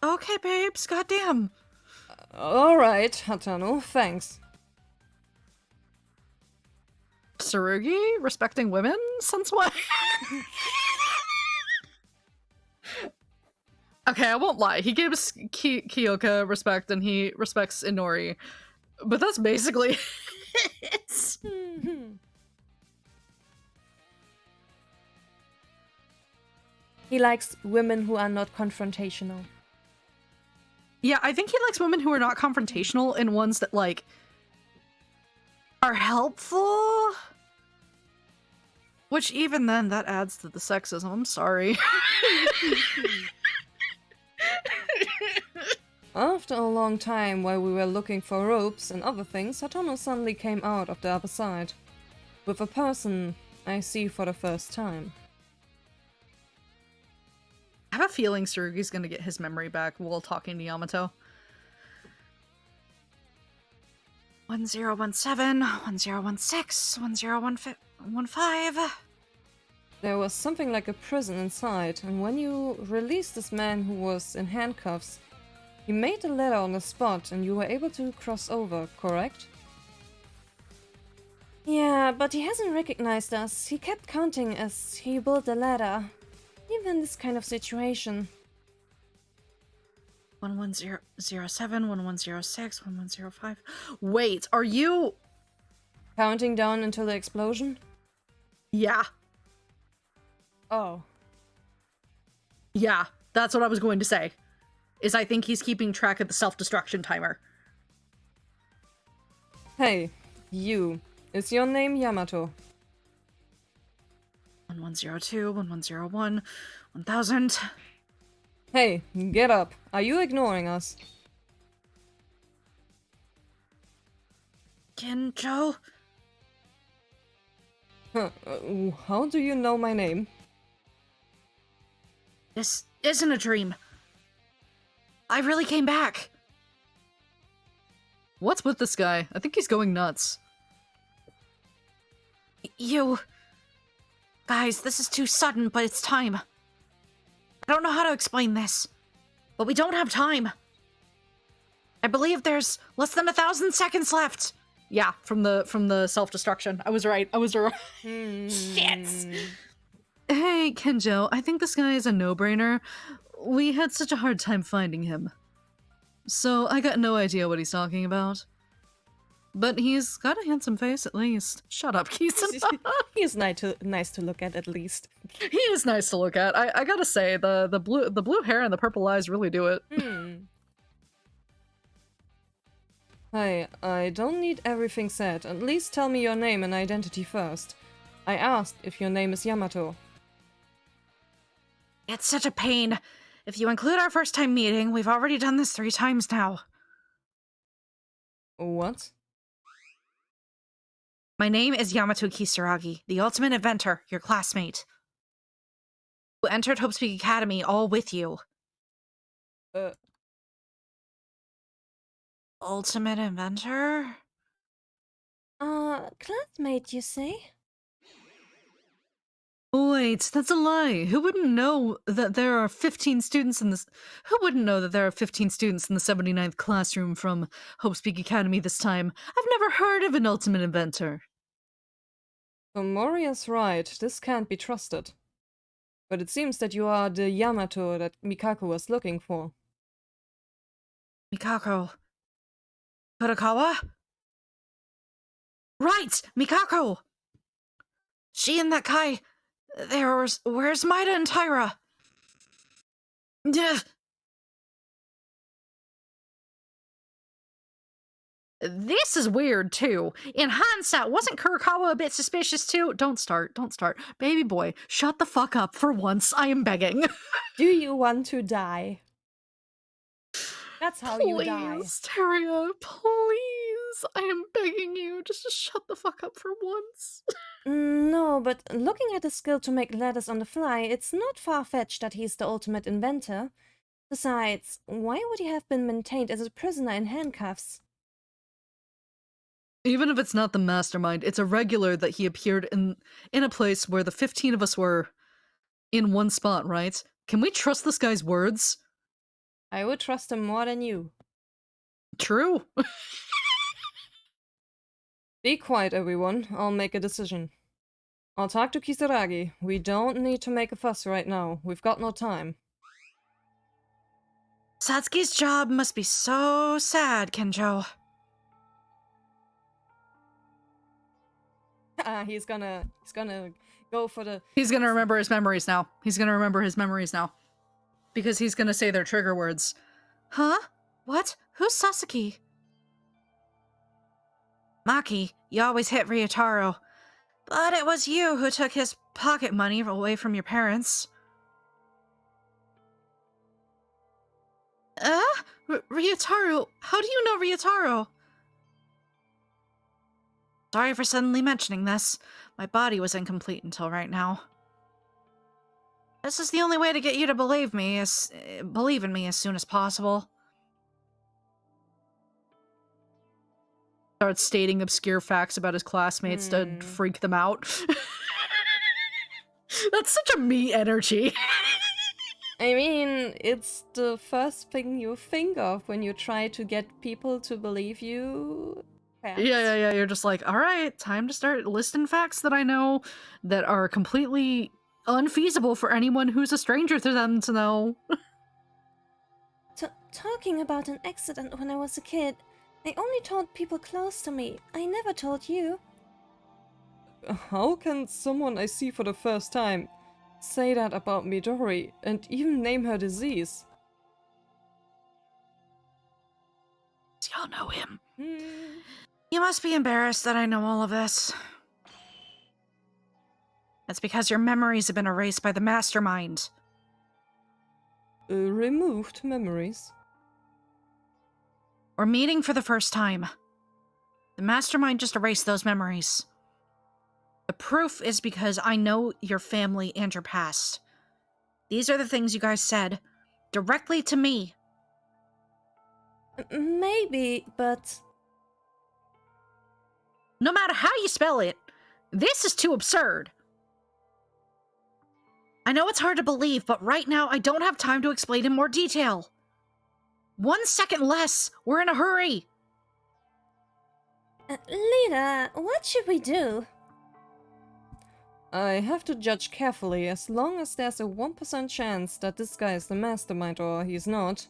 Okay, babes, goddamn. Alright, Hatano, thanks. Tsurugi? Respecting women? Since when? Okay, I won't lie. He gives Kyoka respect and he respects Inori. But that's basically it. He likes women who are not confrontational. Yeah, I think he likes women who are not confrontational and ones that, like, are helpful. Which, even then, that adds to the sexism. I'm sorry. After a long time while we were looking for ropes and other things, Hatano suddenly came out of the other side. With a person I see for the first time. I have a feeling Tsurugi's gonna get his memory back while talking to Yamato. 1017, 1016, 1015. There was something like a prison inside, and when you released this man who was in handcuffs, he made a ladder on the spot and you were able to cross over, correct? Yeah, but he hasn't recognized us. He kept counting as he built the ladder. Even in this kind of situation. 1107, 1106, 1105. Wait, are you... Counting down until the explosion? Yeah. Oh. Yeah, that's what I was going to say. Is I think he's keeping track of the self-destruction timer. Hey, you. Is your name Yamato? 1102, 1101, 1000. Hey, get up. Are you ignoring us? Kinjo? Huh, how do you know my name? This isn't a dream. I really came back. What's with this guy? I think he's going nuts. You... Guys, this is too sudden, but it's time. I don't know how to explain this, but we don't have time. I believe there's less than 1,000 seconds left. Yeah, from the self-destruction. I was right. Shit. Hey, Kenjo, I think this guy is a no-brainer. We had such a hard time finding him. So I got no idea what he's talking about. But he's got a handsome face, at least. Shut up, Keeson. He's nice to look at least. He is nice to look at. I gotta say, the blue hair and the purple eyes really do it. Hey, I don't need everything said. At least tell me your name and identity first. I asked if your name is Yamato. It's such a pain. If you include our first time meeting, we've already done this 3 times now. What? My name is Yamato Kisaragi, the ultimate inventor, your classmate. Who entered Hope's Peak Academy all with you. Ultimate inventor? Classmate, you say? Wait, that's a lie. Who wouldn't know that there are 15 students in this? Who wouldn't know that there are 15 students in the 79th classroom from Hope's Peak Academy this time? I've never heard of an ultimate inventor. So Moria's right, this can't be trusted. But it seems that you are the Yamato that Mikako was looking for. Mikako. Kurokawa? Right! Mikako! She and that guy... Where's Maida and Tyra? This is weird, too. In hindsight, wasn't Kurokawa a bit suspicious, too? Don't start. Baby boy, shut the fuck up for once. I am begging. Do you want to die? That's how you die. Please, Teria, please. I am begging you just to shut the fuck up for once. No, but looking at his skill to make letters on the fly, it's not far-fetched that he's the ultimate inventor. Besides, why would he have been maintained as a prisoner in handcuffs? Even if it's not the mastermind, it's irregular that he appeared in a place where the 15 of us were in one spot, right? Can we trust this guy's words? I would trust him more than you. True. Be quiet, everyone. I'll make a decision. I'll talk to Kisaragi. We don't need to make a fuss right now. We've got no time. Satsuki's job must be so sad, Kenjo. He's gonna go for the... He's gonna remember his memories now. Because he's gonna say their trigger words. Huh? What? Who's Sasuke? Maki, you always hit Ryotaro. But it was you who took his pocket money away from your parents. Ryotaro? How do you know Ryotaro? Sorry for suddenly mentioning this. My body was incomplete until right now. This is the only way to get you to believe in me as soon as possible. Starts stating obscure facts about his classmates to freak them out. That's such a me energy. I mean, it's the first thing you think of when you try to get people to believe you. Facts. Yeah. You're just like, all right, time to start listing facts that I know that are completely unfeasible for anyone who's a stranger to them to know. Talking about an accident when I was a kid, I only told people close to me. I never told you. How can someone I see for the first time say that about Midori and even name her disease. Y'all know him. Hmm. You must be embarrassed that I know all of this. That's because your memories have been erased by the mastermind. Removed memories. We're meeting for the first time. The mastermind just erased those memories. The proof is because I know your family and your past. These are the things you guys said directly to me. Maybe, but... No matter how you spell it, this is too absurd. I know it's hard to believe, but right now I don't have time to explain in more detail. 1 second less. We're in a hurry. Lina, what should we do? I have to judge carefully. As long as there's a 1% chance that this guy is the mastermind or he's not.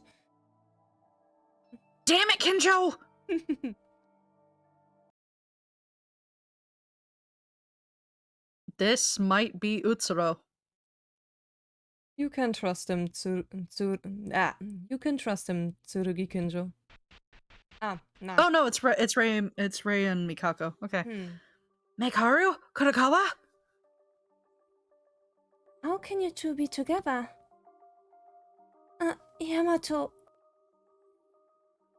Damn it, Kinjo! This might be Utsuro. You can trust him, you can trust him, Tsurugi Kinjo. Nah. Oh no, it's Rei and Mikako. Okay. Mekaru? Kurakawa? How can you two be together? Yamato...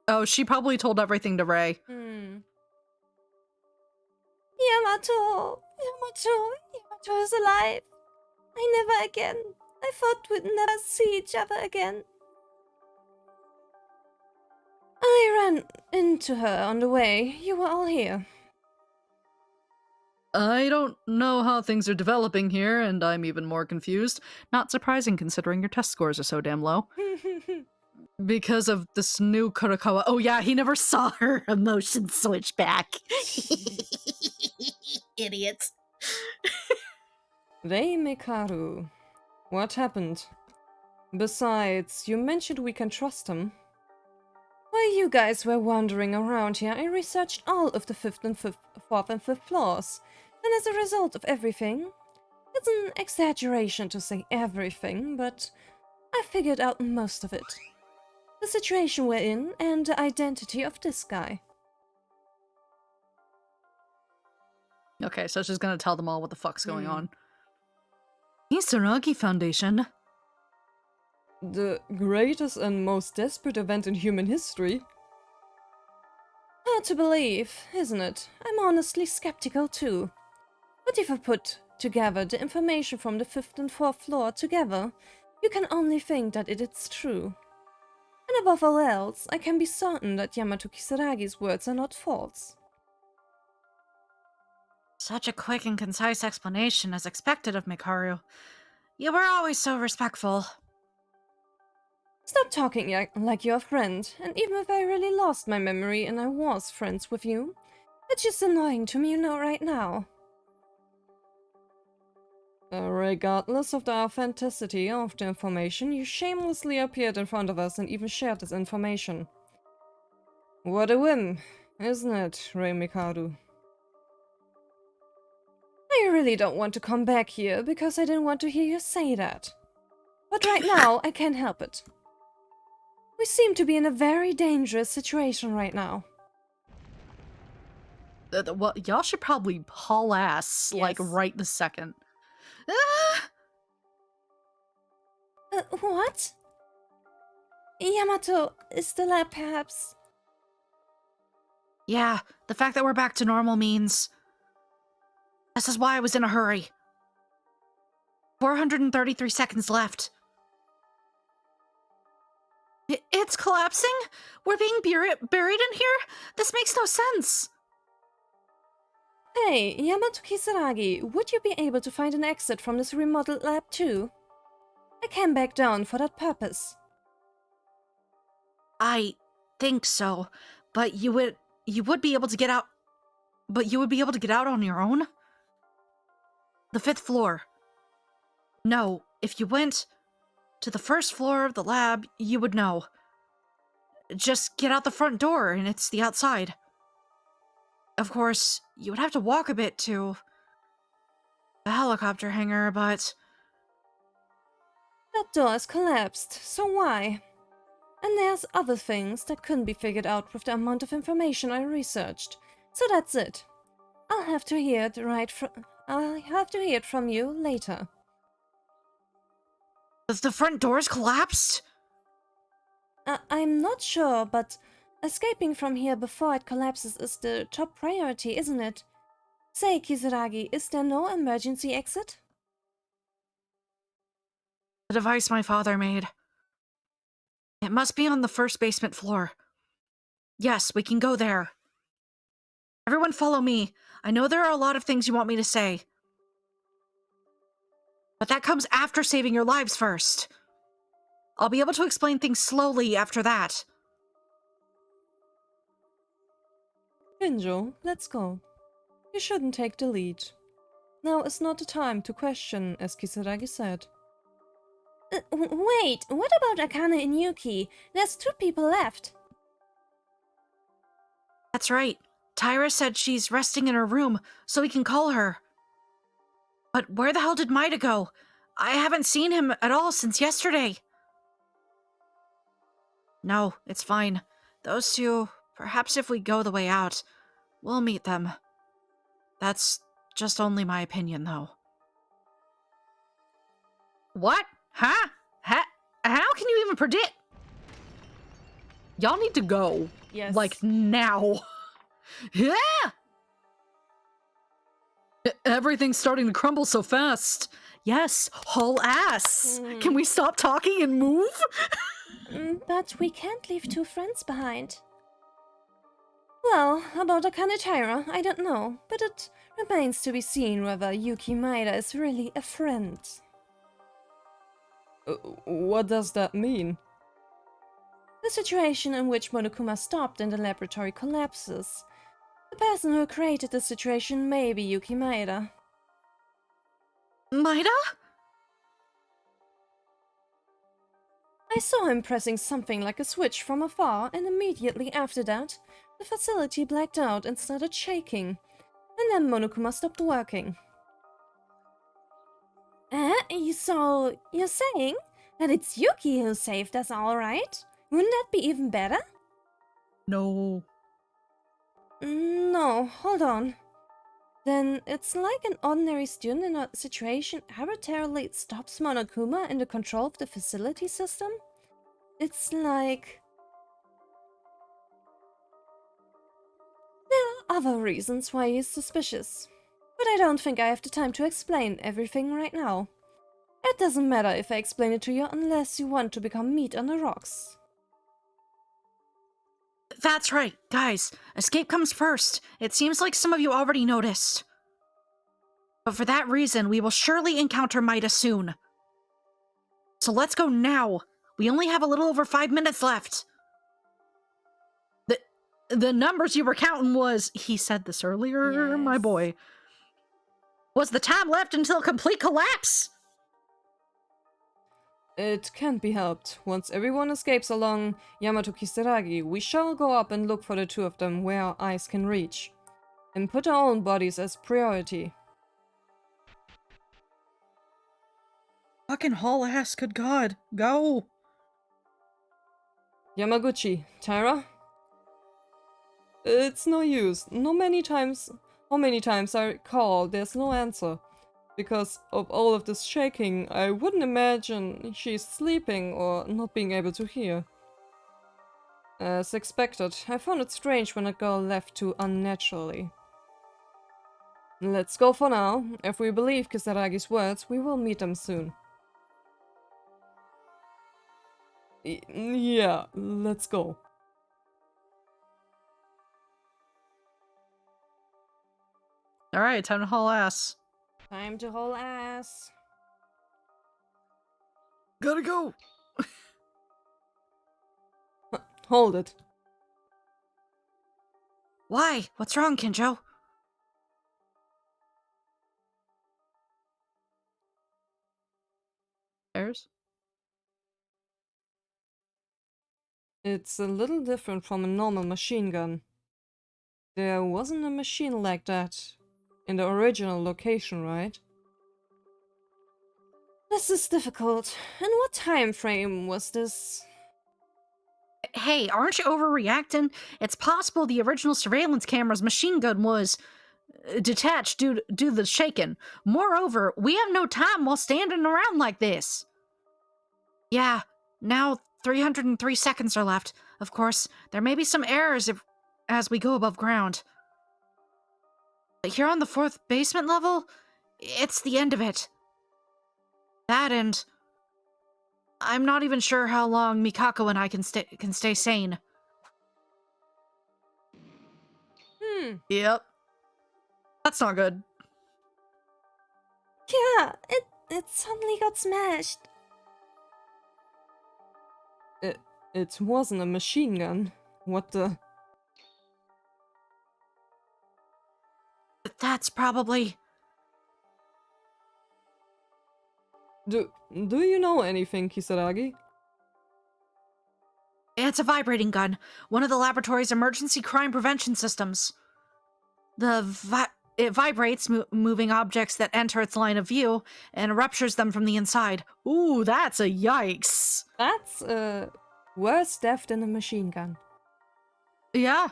Oh, she probably told everything to Rei. Yamato is alive. Never again. I thought we'd never see each other again. I ran into her on the way. You were all here. I don't know how things are developing here, and I'm even more confused. Not surprising considering your test scores are so damn low. Because of this new Kurakawa. Oh yeah, he never saw her emotion switch back. Idiots. Rei Mekaru. What happened? Besides, you mentioned we can trust him. While you guys were wandering around here, I researched all of the 4th and 5th floors. And as a result of everything, it's an exaggeration to say everything, but I figured out most of it. The situation we're in, and the identity of this guy. Okay, so she's gonna tell them all what the fuck's going on. Tsurugi Foundation. The greatest and most desperate event in human history. Hard to believe, isn't it? I'm honestly skeptical too. But if I put together the information from the 5th and 4th floor together, you can only think that it is true. And above all else, I can be certain that Yamato Kisaragi's words are not false. Such a quick and concise explanation as expected of Mikaru. You were always so respectful. Stop talking like you're a friend, and even if I really lost my memory and I was friends with you, it's just annoying to me, right now. Regardless of the authenticity of the information, you shamelessly appeared in front of us and even shared this information. What a whim, isn't it, Rei Mikaru? I really don't want to come back here because I didn't want to hear you say that. But right now, I can't help it. We seem to be in a very dangerous situation right now. Well, y'all should probably haul ass, like, Yes. right this second. What? Yamato, is the lab perhaps... Yeah, the fact that we're back to normal means... This is why I was in a hurry. 433 seconds left. It's collapsing? We're being buried in here? This makes no sense. Hey, Yamato Kisaragi, would you be able to find an exit from this remodeled lab too? I came back down for that purpose. I think so, but you would be able to get out. But you would be able to get out on your own? The 5th floor. No, if you went to the 1st floor of the lab, you would know. Just get out the front door and it's the outside. Of course, you would have to walk a bit to the helicopter hangar, but That door is collapsed, so why? And there's other things that couldn't be figured out with the amount of information I researched. So that's it. I'll have to hear it from you later. The front doors collapsed? I'm not sure, but escaping from here before it collapses is the top priority, isn't it? Say, Kisaragi, is there no emergency exit? The device my father made. It must be on the first basement floor. Yes, we can go there. Everyone follow me. I know there are a lot of things you want me to say. But that comes after saving your lives first. I'll be able to explain things slowly after that. Kinjo, let's go. You shouldn't take the lead. Now is not the time to question, as Kisaragi said. Wait, what about Akane and Yuki? There's 2 people left. That's right. Tyra said she's resting in her room, so we can call her. But where the hell did Maida go? I haven't seen him at all since yesterday. No, it's fine. Those 2, perhaps if we go the way out, we'll meet them. That's just only my opinion, though. What? Huh? How can you even predict? Y'all need to go. Yes. Like, now. Yeah! Everything's starting to crumble so fast. Yes, haul ass. Can we stop talking and move? But we can't leave 2 friends behind. Well, about Akane Taira, I don't know, but it remains to be seen whether Yuki Maeda is really a friend. What does that mean? The situation in which Monokuma stopped in the laboratory collapses. The person who created the situation may be Yuki Maeda. Maida? I saw him pressing something like a switch from afar, and immediately after that, the facility blacked out and started shaking. And then Monokuma stopped working. So you're saying that it's Yuki who saved us, alright? Wouldn't that be even better? No. No, hold on. Then it's like an ordinary student in a situation arbitrarily stops Monokuma in the control of the facility system? It's like... There are other reasons why he's suspicious. But I don't think I have the time to explain everything right now. It doesn't matter if I explain it to you unless you want to become meat on the rocks. That's right, guys. Escape comes first. It seems like some of you already noticed. But for that reason, we will surely encounter Maida soon. So let's go now. We only have a little over 5 minutes left. The numbers you were counting was, he said this earlier, my Yes. boy, was the time left until complete collapse. It can't be helped. Once everyone escapes along Yamato Kisaragi, we shall go up and look for the 2 of them where our eyes can reach. And put our own bodies as priority. Fucking haul ass, good god. Go. Yamaguchi, Taira? It's no use. How many times I call, there's no answer. Because of all of this shaking, I wouldn't imagine she's sleeping or not being able to hear. As expected, I found it strange when a girl left too unnaturally. Let's go for now. If we believe Kisaragi's words, we will meet them soon. Yeah, let's go. Alright, time to haul ass. Time to haul ass. Gotta go. Hold it. Why? What's wrong, Kinjo? There's. It's a little different from a normal machine gun. There wasn't a machine like that in the original location, right? This is difficult. In what time frame was this? Hey, aren't you overreacting? It's possible the original surveillance camera's machine gun was detached due to the shaking. Moreover, we have no time while standing around like this. Yeah, now 303 seconds are left. Of course, there may be some errors as we go above ground. But here on the 4th basement level, it's the end of it. That and I'm not even sure how long Mikako and I can stay sane. Yep. That's not good. Yeah, it suddenly got smashed. It wasn't a machine gun. What the? That's probably... Do you know anything, Kisaragi? It's a vibrating gun. One of the laboratory's emergency crime prevention systems. It vibrates, moving objects that enter its line of view, and ruptures them from the inside. Ooh, that's a yikes. That's worse death than a machine gun. Yeah.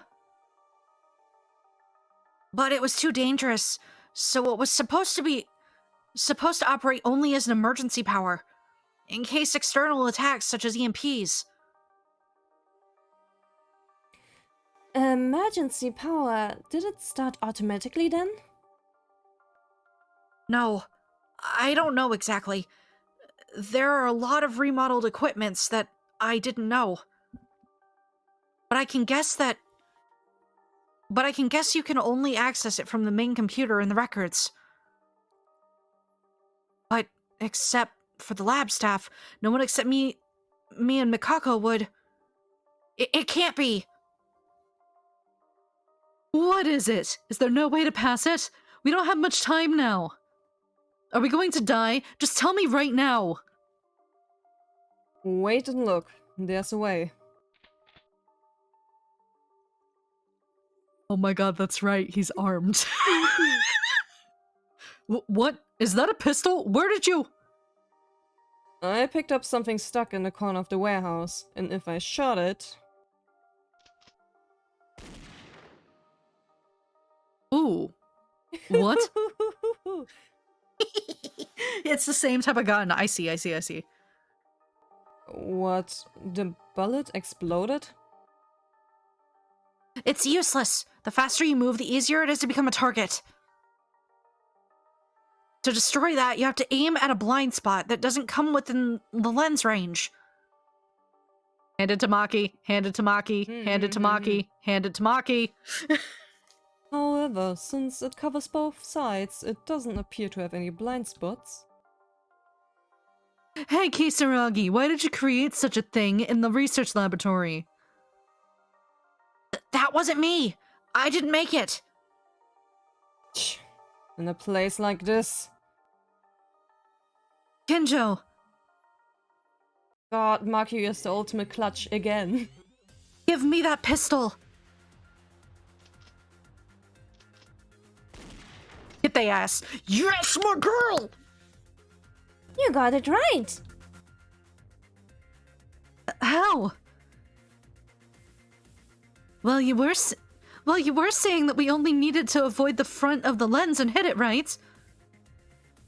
But it was too dangerous, so it was supposed to operate only as an emergency power, in case external attacks such as EMPs. Emergency power. Did it start automatically then? No, I don't know exactly. There are a lot of remodeled equipments that I didn't know. But I can guess you can only access it from the main computer in the records. But except for the lab staff, no one except me and Mikako would... It can't be! What is it? Is there no way to pass it? We don't have much time now. Are we going to die? Just tell me right now. Wait and look. There's a way. Oh my god, that's right. He's armed. What? Is that a pistol? Where did you... I picked up something stuck in the corner of the warehouse, and if I shot it... Ooh. What? It's the same type of gun. I see. What? The bullet exploded? It's useless. The faster you move, the easier it is to become a target. To destroy that, you have to aim at a blind spot that doesn't come within the lens range. Hand it to Maki. Hand it to Maki. Hand it to Maki. Hand it to Maki. However, since it covers both sides, it doesn't appear to have any blind spots. Hey, Kisaragi, why did you create such a thing in the research laboratory? That wasn't me! I didn't make it! In a place like this? Kenjo! God, Maki used the ultimate clutch again. Give me that pistol! Hit they ass! Yes, my girl! You got it right. How? Well, you were saying that we only needed to avoid the front of the lens and hit it, right?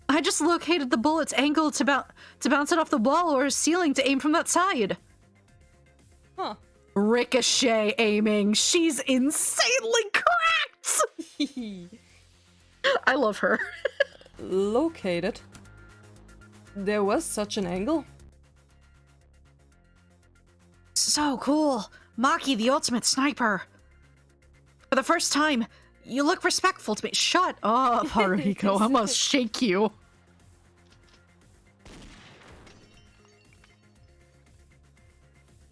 I just located the bullet's angle to bounce it off the wall or ceiling to aim from that side. Huh. Ricochet aiming. She's insanely cracked! I love her. Located. There was such an angle? So cool! Maki, the ultimate sniper! For the first time, you look respectful to me. Shut up, Haruhiko, I must shake you.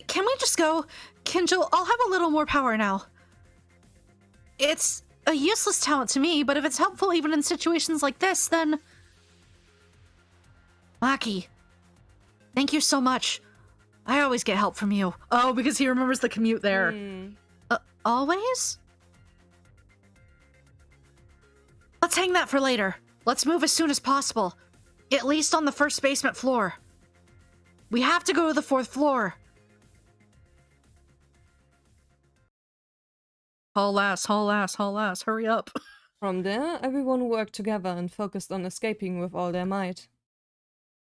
Can we just go? Kenjo, I'll have a little more power now. It's a useless talent to me, but if it's helpful even in situations like this, then... Maki, thank you so much. I always get help from you. Oh, because he remembers the commute there. Always? Let's hang that for later. Let's move as soon as possible. At least on the first basement floor. We have to go to the 4th floor. Haul ass, haul ass, haul ass, hurry up. From there, everyone worked together and focused on escaping with all their might.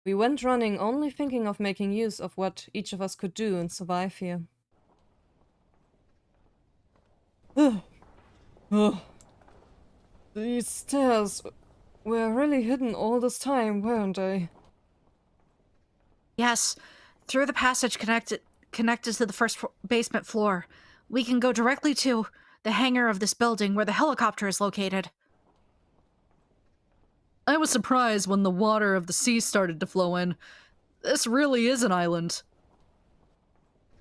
We went running only thinking of making use of what each of us could do and survive here. These stairs were really hidden all this time, weren't they? Yes, through the passage connected to the first basement floor. We can go directly to the hangar of this building where the helicopter is located. I was surprised when the water of the sea started to flow in. This really is an island.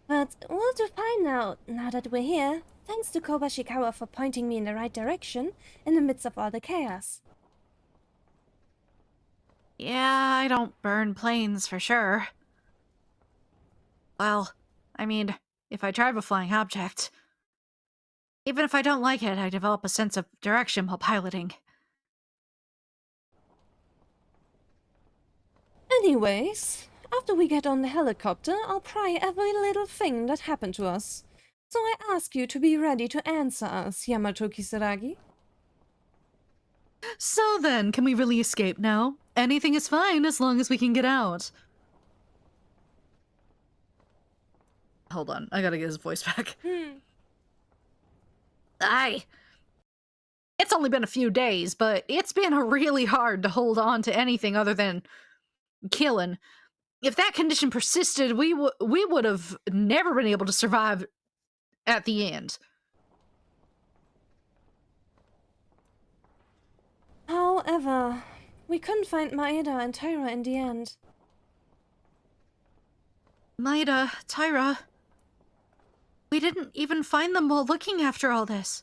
But we'll do fine now that we're here. Thanks to Kobashikawa for pointing me in the right direction in the midst of all the chaos. Yeah, I don't burn planes for sure. Well, I mean, if I drive a flying object. Even if I don't like it, I develop a sense of direction while piloting. Anyways, after we get on the helicopter, I'll pry every little thing that happened to us. So I ask you to be ready to answer us, Yamato Kisaragi. So then, can we really escape now? Anything is fine as long as we can get out. Hold on, I gotta get his voice back. Aye. It's only been a few days, but it's been really hard to hold on to anything other than killing. If that condition persisted, we would have never been able to survive at the end. However, we couldn't find Maeda and Tyra in the end. Maeda, Tyra. We didn't even find them while looking after all this.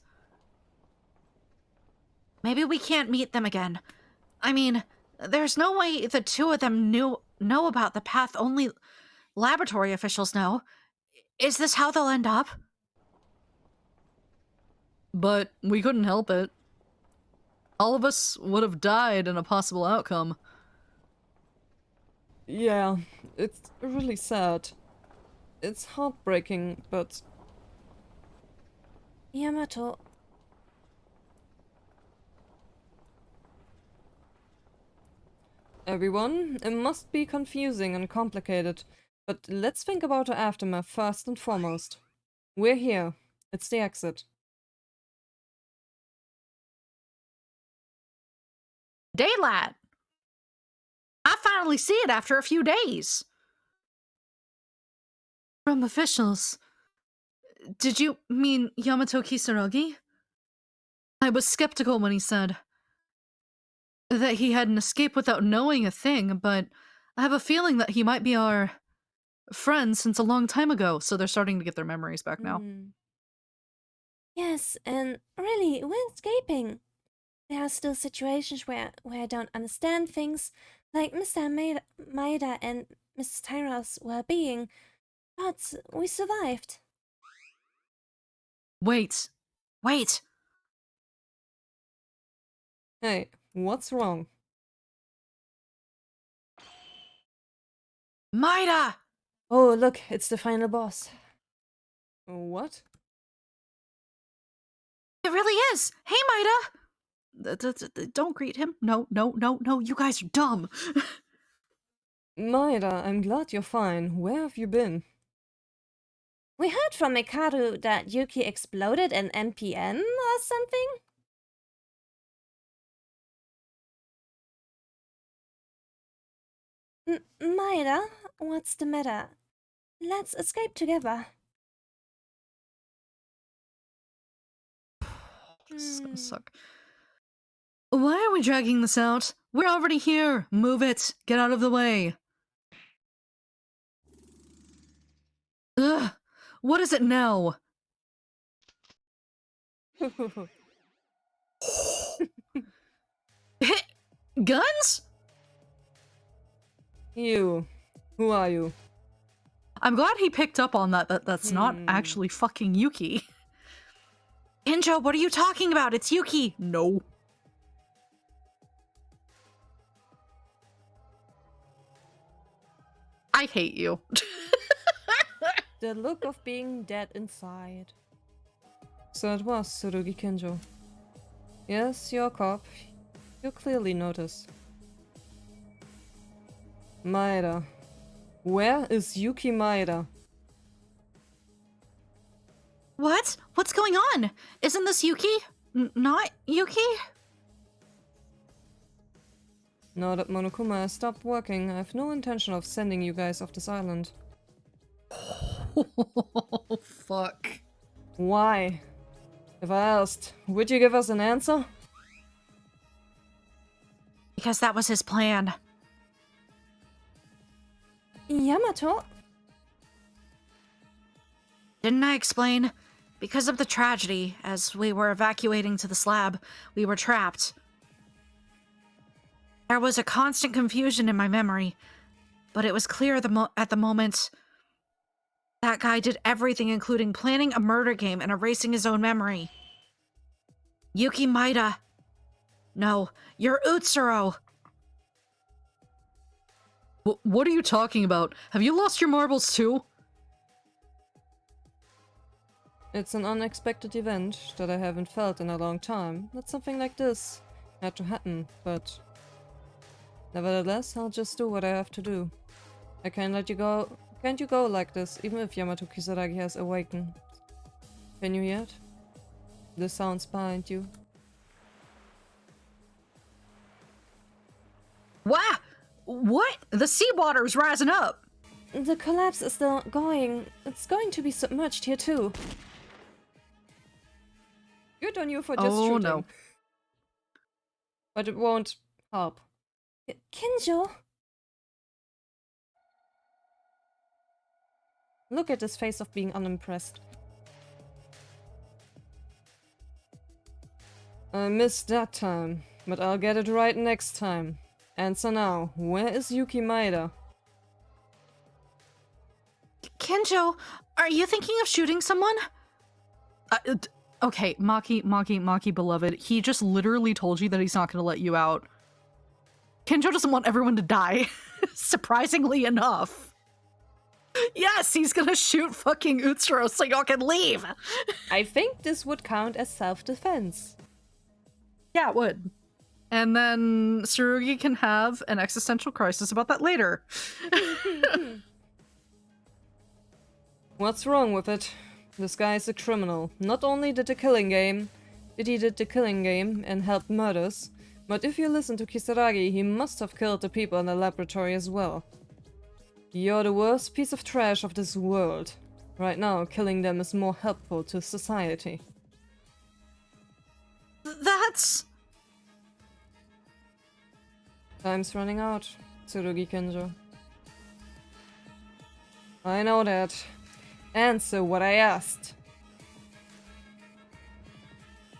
Maybe we can't meet them again. I mean, there's no way the two of them know about the path only laboratory officials know. Is this how they'll end up? But we couldn't help it. All of us would have died in a possible outcome. Yeah, it's really sad. It's heartbreaking, but... Yamato, Everyone, it must be confusing and complicated, but let's think about the aftermath first and foremost. We're here. It's the exit. Daylight! I finally see it after a few days. From officials. Did you mean Yamato Kisaragi? I was skeptical when he said that he had an escape without knowing a thing, but I have a feeling that he might be our friend since a long time ago, so they're starting to get their memories back now. yes, and really, we're escaping. There are still situations where I don't understand things, like Mr. Maeda and Mrs. Tyra's well-being, but we survived. Wait. Hey, what's wrong? Maeda! Oh, look, it's the final boss. What? It really is! Hey, Maeda! Don't greet him. No, you guys are dumb. Maeda, I'm glad you're fine. Where have you been? We heard from Mikaru that Yuki exploded in MPN or something? Maeda, what's the matter? Let's escape together. This is gonna suck. Why are we dragging this out? We're already here. Move it. Get out of the way. Ugh. What is it now? Guns? You. Who are you? I'm glad he picked up on that's not actually fucking Yuki. Injo, what are you talking about? It's Yuki! No. I hate you. The look of being dead inside. So it was Tsurugi Kinjo. Yes, you're a cop. You clearly notice. Maeda. Where is Yuki Maeda? What? What's going on? Isn't this Yuki? Not Yuki? Now that Monokuma has stopped working, I have no intention of sending you guys off this island. Oh, fuck. Why? If I asked, would you give us an answer? Because that was his plan. Yamato? Didn't I explain? Because of the tragedy, as we were evacuating to the slab, we were trapped. There was a constant confusion in my memory, but it was clear at the moment that guy did everything, including planning a murder game and erasing his own memory. Yuki Maeda. No, you're Utsuro. What are you talking about? Have you lost your marbles too? It's an unexpected event that I haven't felt in a long time. That something like this had to happen, but nevertheless, I'll just do what I have to do. I can't let you go. Can't you go like this, even if Yamato Kisaragi has awakened? Can you hear it? The sounds behind you. Wow! What? The seawater's rising up! The collapse is still going. It's going to be submerged here too. Good on you for just Oh, shooting. no. But it won't help. Kinjo? Look at his face of being unimpressed. I missed that time, but I'll get it right next time. Answer now. Where is Yuki Maeda? Kinjo, are you thinking of shooting someone? Okay, Maki, beloved, he just literally told you that he's not gonna let you out. Kinjo doesn't want everyone to die, surprisingly enough. Yes, he's gonna shoot fucking Utsuro so y'all can leave! I think this would count as self-defense. Yeah, it would. And then Tsurugi can have an existential crisis about that later. What's wrong with it? This guy is a criminal. Not only did the killing game and helped murders, but if you listen to Kisaragi, he must have killed the people in the laboratory as well. You're the worst piece of trash of this world. Right now, killing them is more helpful to society. That's... Time's running out, Tsurugi Kenjo. I know that. Answer what I asked.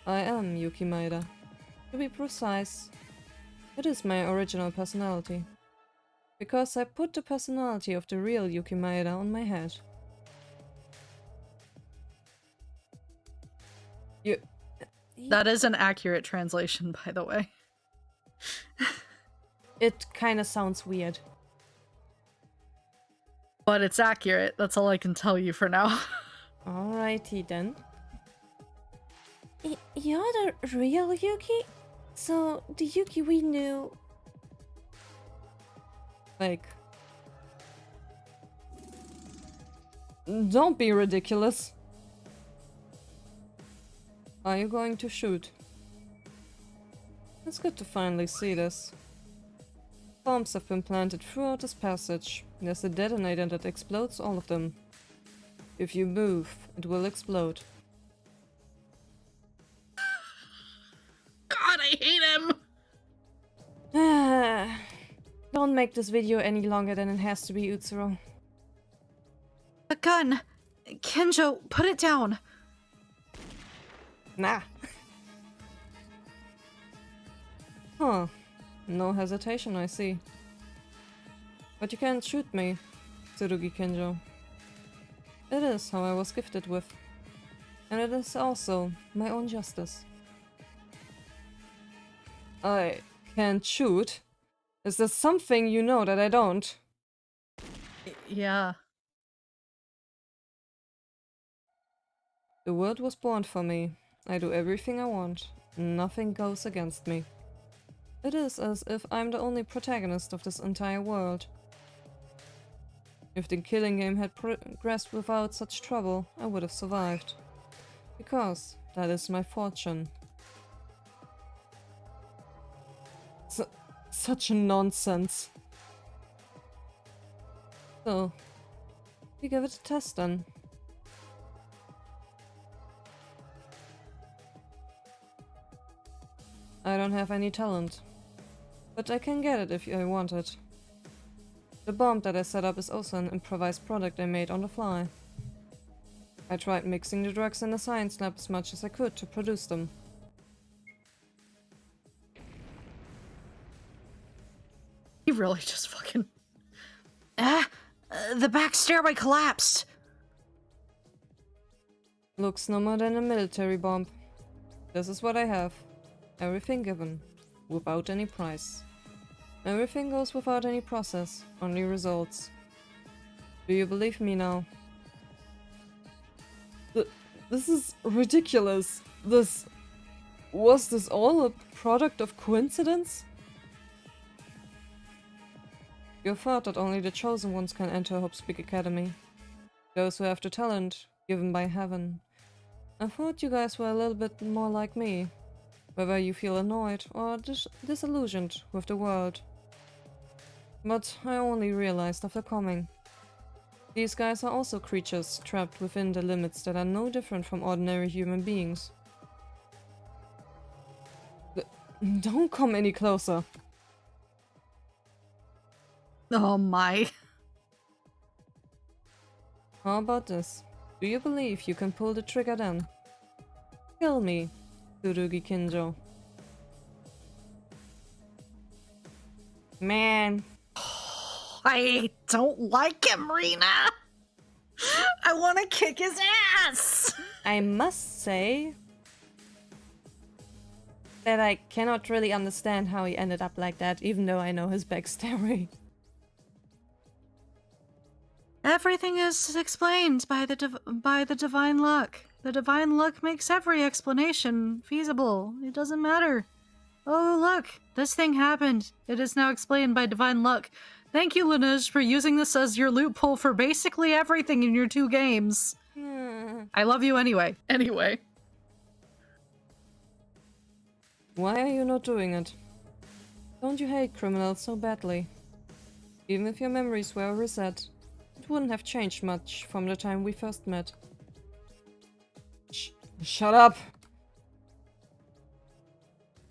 I am Yuki Maeda. To be precise, it is my original personality. Because I put the personality of the real Yuki Maeda on my head. That is an accurate translation, by the way. It kinda sounds weird. But it's accurate, that's all I can tell you for now. Alrighty then. You're the real Yuki? So, the Yuki we knew... Like... Don't be ridiculous. Are you going to shoot? It's good to finally see this. Bombs have been planted throughout this passage. There's a detonator that explodes all of them. If you move, it will explode. God, I hate him! Don't make this video any longer than it has to be, Utsuro. The gun. Kinjo, put it down. Nah. Huh. No hesitation, I see. But you can't shoot me, Tsurugi Kenjo. It is how I was gifted with. And it is also my own justice. I can't shoot? Is there something you know that I don't? Yeah. The world was born for me. I do everything I want. Nothing goes against me. It is as if I'm the only protagonist of this entire world. If the killing game had progressed without such trouble, I would have survived. Because that is my fortune. Such nonsense. So, we give it a test then. I don't have any talent, but I can get it if I want it. The bomb that I set up is also an improvised product I made on the fly. I tried mixing the drugs in the science lab as much as I could to produce them. He really just fucking... The back stairway collapsed. Looks no more than a military bomb. This is what I have. Everything given, without any price. Everything goes without any process, only results. Do you believe me now? This is ridiculous. Was this all a product of coincidence? You thought that only the chosen ones can enter Hope's-Peak Academy. Those who have the talent given by heaven. I thought you guys were a little bit more like me. Whether you feel annoyed or disillusioned with the world. But I only realized after coming. These guys are also creatures trapped within the limits that are no different from ordinary human beings. Don't come any closer. Oh my. How about this? Do you believe you can pull the trigger then? Kill me, Tsurugi Kinjo. Man. I don't like him, Rina. I want to kick his ass. I must say that I cannot really understand how he ended up like that, even though I know his backstory. Everything is explained by the divine luck. The divine luck makes every explanation feasible. It doesn't matter. Oh, look, this thing happened. It is now explained by divine luck. Thank you, Laneige, for using this as your loophole for basically everything in your 2 games. I love you anyway. Anyway. Why are you not doing it? Don't you hate criminals so badly? Even if your memories were reset, it wouldn't have changed much from the time we first met. Shut up!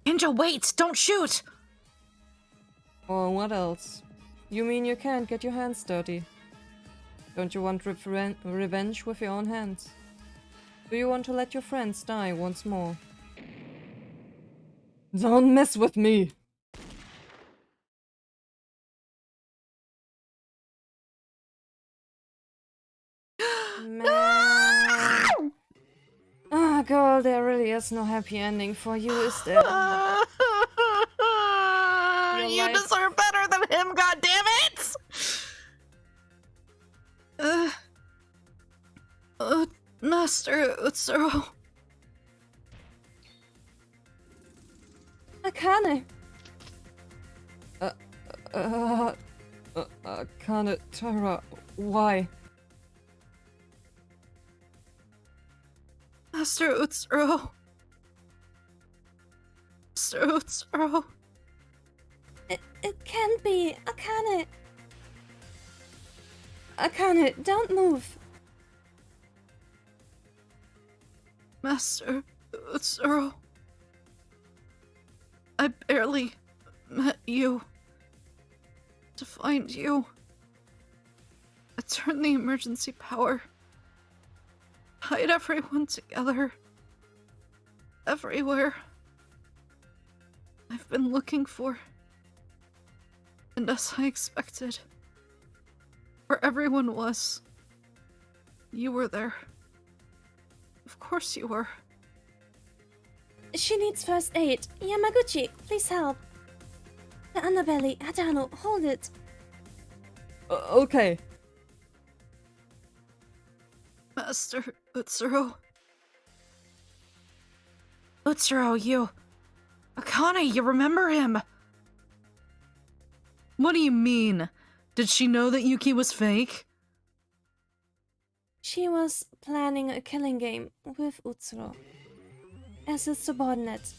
Kinjo, wait! Don't shoot! Or what else? You mean you can't get your hands dirty? Don't you want revenge with your own hands? Do you want to let your friends die once more? Don't mess with me! Man. Ah, girl, there really is no happy ending for you, is there? You life- deserve better than him, goddammit! Master Utsuro. Akane! Akane, Tara, why? Master Utsuro. Master Utsuro. It can't be. Akane. Akane, don't move. Master Utsuro. I barely met you. To find you. I turned the emergency power. Tied everyone together. Everywhere. I've been looking for. And as I expected, where everyone was, you were there. Of course you were. She needs first aid. Yamaguchi, please help. The underbelly. Hadano, hold it. Okay. Master Utsuro. Utsuro, you... Akane, you remember him? What do you mean? Did she know that Yuki was fake? She was planning a killing game with Utsuro as his subordinate.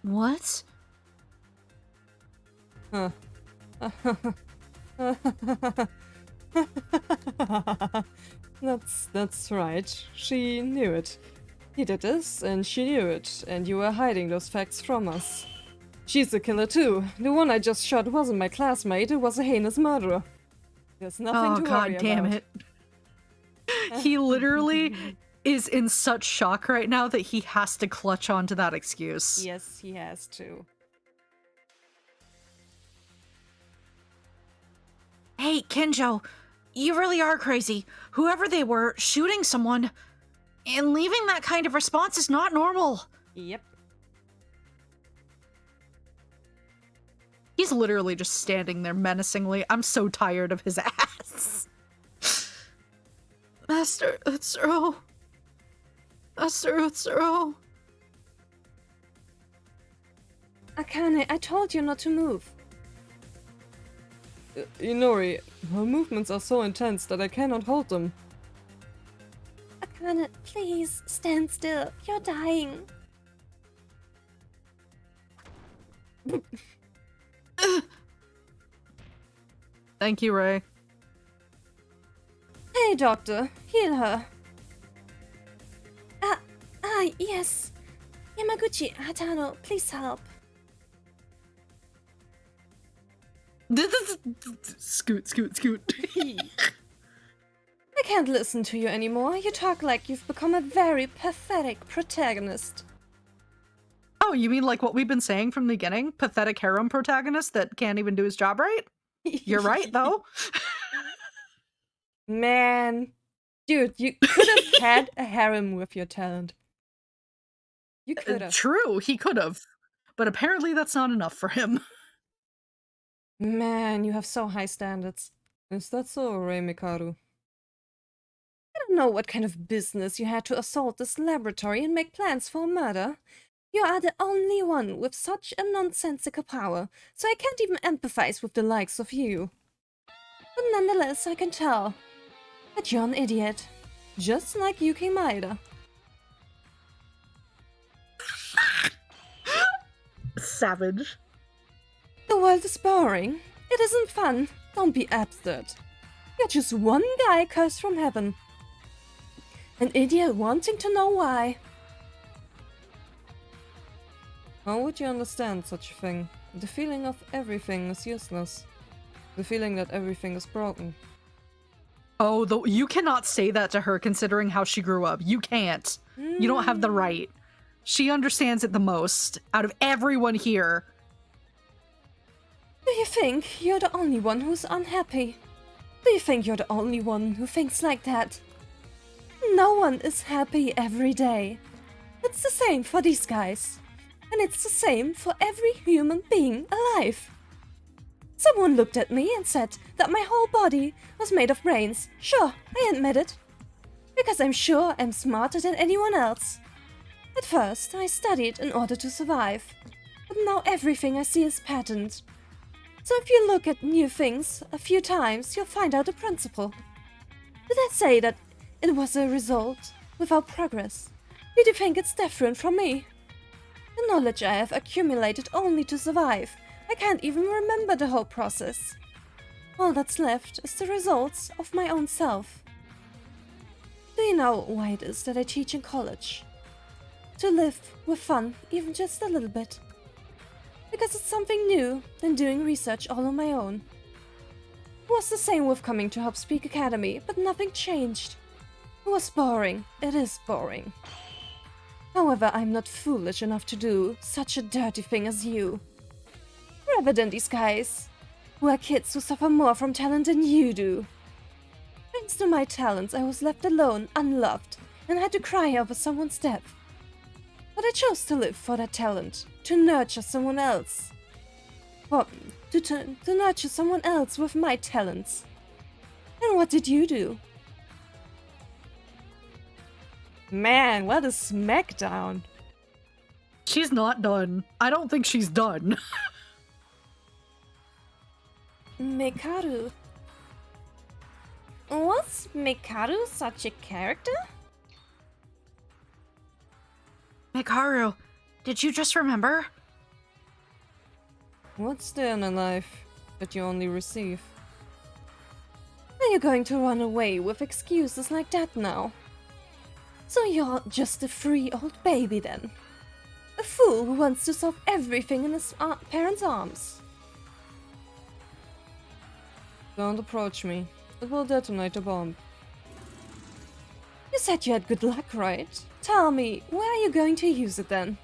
What? Huh. That's right. She knew it. He did this, and she knew it, and you were hiding those facts from us. She's a killer too. The one I just shot wasn't my classmate, it was a heinous murderer. There's nothing to worry God damn about. it. He literally is in such shock right now that he has to clutch onto that excuse. Yes, he has to. Hey, Kinjo, you really are crazy. Whoever they were, shooting someone and leaving that kind of response is not normal. Yep. He's literally just standing there menacingly. I'm so tired of his ass. Master Utsuro. Master Utsuro. Akane, I told you not to move. Inori, her movements are so intense that I cannot hold them. Akane, please, stand still. You're dying. Thank you, Ray. Hey, doctor, heal her. Yes. Yamaguchi, Hatano, please help. Scoot. I can't listen to you anymore. You talk like you've become a very pathetic protagonist. Oh, you mean like what we've been saying from the beginning? Pathetic harem protagonist that can't even do his job right? You're right, though. Man. Dude, you could have had a harem with your talent. You could have. True, he could have. But apparently that's not enough for him. Man, you have so high standards. Is that so, Rei Mikaru? I don't know what kind of business you had to assault this laboratory and make plans for a murder. You are the only one with such a nonsensical power, so I can't even empathize with the likes of you. But nonetheless, I can tell that you're an idiot. Just like Yuki Maeda. Savage. The world is boring. It isn't fun. Don't be absurd. You're just one guy cursed from heaven. An idiot wanting to know why. How would you understand such a thing? The feeling of everything is useless. The feeling that everything is broken. Oh, you cannot say that to her considering how she grew up. You can't. You don't have the right. She understands it the most out of everyone here. Do you think you're the only one who's unhappy? Do you think you're the only one who thinks like that? No one is happy every day. It's the same for these guys. And it's the same for every human being alive. Someone looked at me and said that my whole body was made of brains. Sure, I admit it. Because I'm sure I'm smarter than anyone else. At first, I studied in order to survive. But now everything I see is patterned. So if you look at new things a few times, you'll find out the principle. Did I say that it was a result without progress? Did you think it's different from me? The knowledge I have accumulated only to survive. I can't even remember the whole process. All that's left is the results of my own self. Do you know why it is that I teach in college? To live with fun, even just a little bit. Because it's something new than doing research all on my own. It was the same with coming to Hopspeak Academy, but nothing changed. It was boring. It is boring. However, I'm not foolish enough to do such a dirty thing as you. Rather than these guys, who are kids who suffer more from talent than you do. Thanks to my talents, I was left alone, unloved, and had to cry over someone's death. But I chose to live for that talent, to nurture someone else. Well, to nurture someone else with my talents. And what did you do? Man, what a smackdown. She's not done. I don't think she's done. Mekaru. Was Mekaru such a character? Mikaru, did you just remember? What's there in a life that you only receive? Are you going to run away with excuses like that now? So you're just a free old baby then? A fool who wants to solve everything in his parents' arms? Don't approach me. It will detonate a bomb. You said you had good luck, right? Tell me, where are you going to use it then?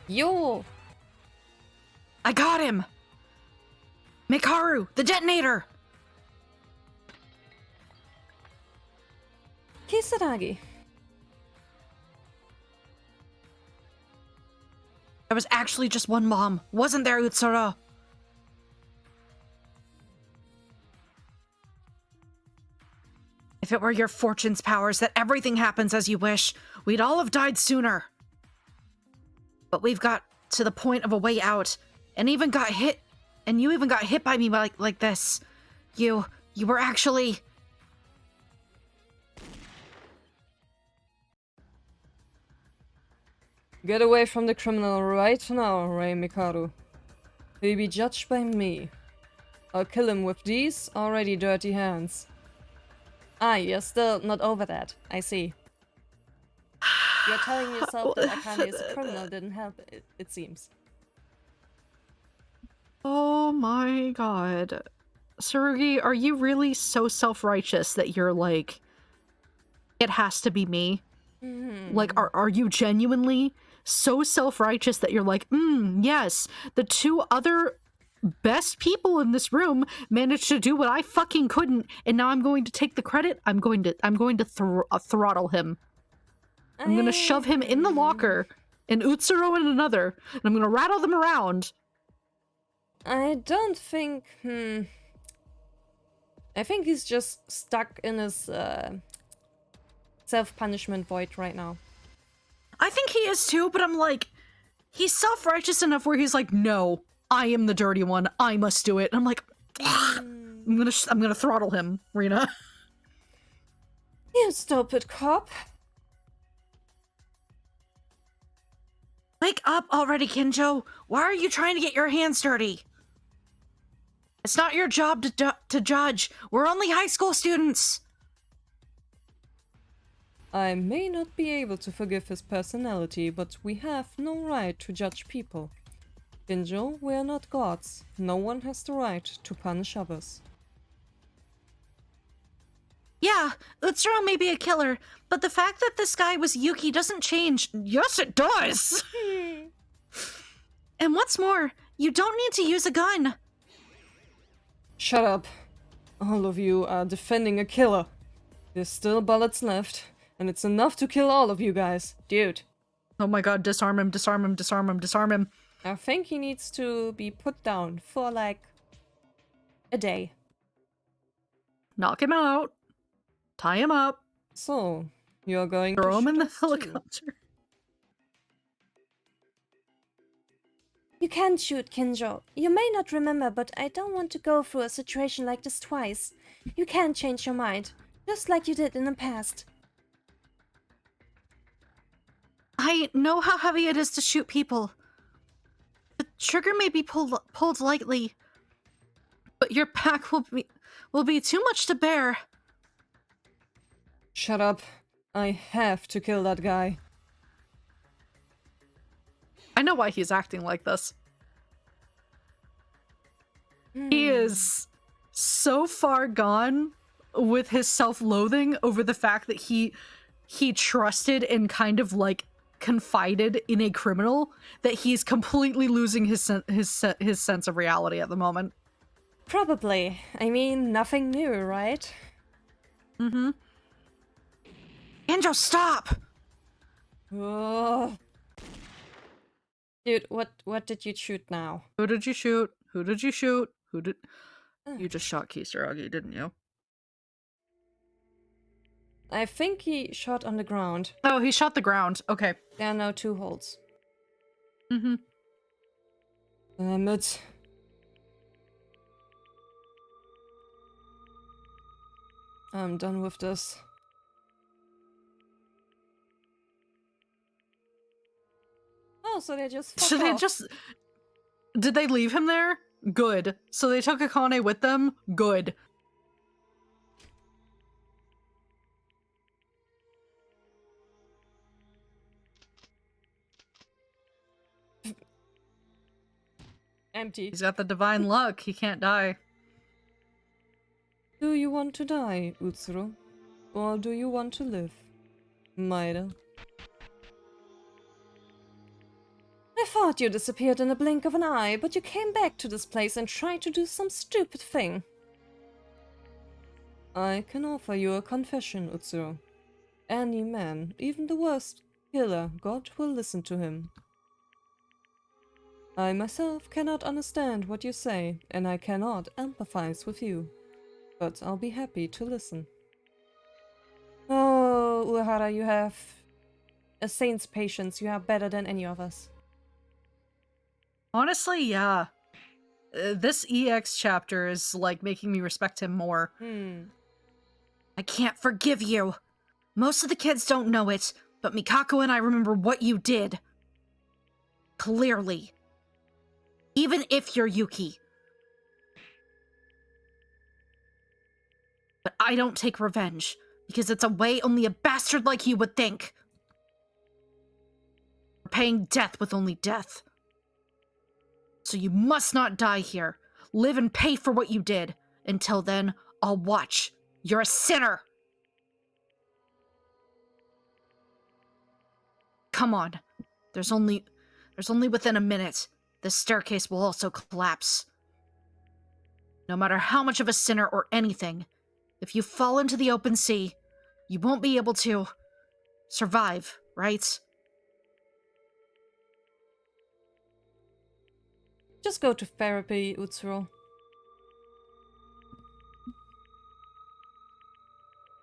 Yo! I got him! Mikaru, the detonator! Kisaragi. There was actually just one bomb, wasn't there, Utsura? If it were your fortune's powers that everything happens as you wish, we'd all have died sooner. But we've got to the point of a way out, and even got hit, and you even got hit by me like this. You were actually... Get away from the criminal right now, Rei Mikaru. He'll be judged by me. I'll kill him with these already dirty hands. Ah, you're still not over that. I see. You're telling yourself that Akane is a criminal didn't help, it seems. Oh my god. Tsurugi, are you really so self-righteous that you're like, it has to be me? Like, are you genuinely so self-righteous that you're like, yes, the two other best people in this room managed to do what I fucking couldn't, and now I'm going to take the credit. I'm going to throttle him. I'm going to shove him in the locker, and Utsuro in another, and I'm going to rattle them around. I don't think... I think he's just stuck in his self-punishment void right now. I think he is too, but I'm like, he's self-righteous enough where he's like, no, I am the dirty one. I must do it. And I'm like, I'm gonna throttle him, Rina. You stupid cop. Wake up already, Kinjo. Why are you trying to get your hands dirty? It's not your job to judge. We're only high school students. I may not be able to forgive his personality, but we have no right to judge people. Kinjo, we are not gods. No one has the right to punish others. Yeah, Utsuro may be a killer, but the fact that this guy was Yuki doesn't change. Yes, it does! And what's more, you don't need to use a gun. Shut up. All of you are defending a killer. There's still bullets left, and it's enough to kill all of you guys. Dude. Oh my god, disarm him, disarm him, disarm him, disarm him. I think he needs to be put down for, like, a day. Knock him out. Tie him up. So, you're going Throw to him in shoot the us too? helicopter. You can't shoot, Kinjo. You may not remember, but I don't want to go through a situation like this twice. You can't change your mind, just like you did in the past. I know how heavy it is to shoot people. The trigger may be pulled lightly, but your pack will be too much to bear. Shut up. I have to kill that guy. I know why he's acting like this. He is so far gone with his self-loathing over the fact that he trusted and kind of like confided in a criminal that he's completely losing his sense of reality at the moment. Probably. I mean, nothing new, right? Mm-hmm. Kinjo, stop! Ugh. Dude, what did you shoot now? Who did you shoot? Who did you shoot? Who did... You just shot Kisaragi, didn't you? I think he shot on the ground. Oh, he shot the ground. Okay. There are now 2 holes. Mm-hmm. Damn it. I'm done with this. Oh, so they just fuck Should they off. just... Did they leave him there? Good. So they took Akane with them? Good. Empty. He's got the divine luck. He can't die. Do you want to die, Utsuro? Or do you want to live? Maida. I thought you disappeared in a blink of an eye, but you came back to this place and tried to do some stupid thing. I can offer you a confession, Utsuro. Any man, even the worst killer, God will listen to him. I myself cannot understand what you say, and I cannot empathize with you. But I'll be happy to listen. Oh, Uehara, you have a saint's patience. You are better than any of us. Honestly, yeah. This EX chapter is, like, making me respect him more. I can't forgive you. Most of the kids don't know it, but Mikako and I remember what you did. Clearly. Even if you're Yuki. But I don't take revenge, because it's a way only a bastard like you would think. We're paying death with only death. So you must not die here. Live and pay for what you did. Until then, I'll watch. You're a sinner! Come on. There's only within a minute. This staircase will also collapse. No matter how much of a sinner or anything, if you fall into the open sea, you won't be able to survive, right? Just go to therapy, Utsuro.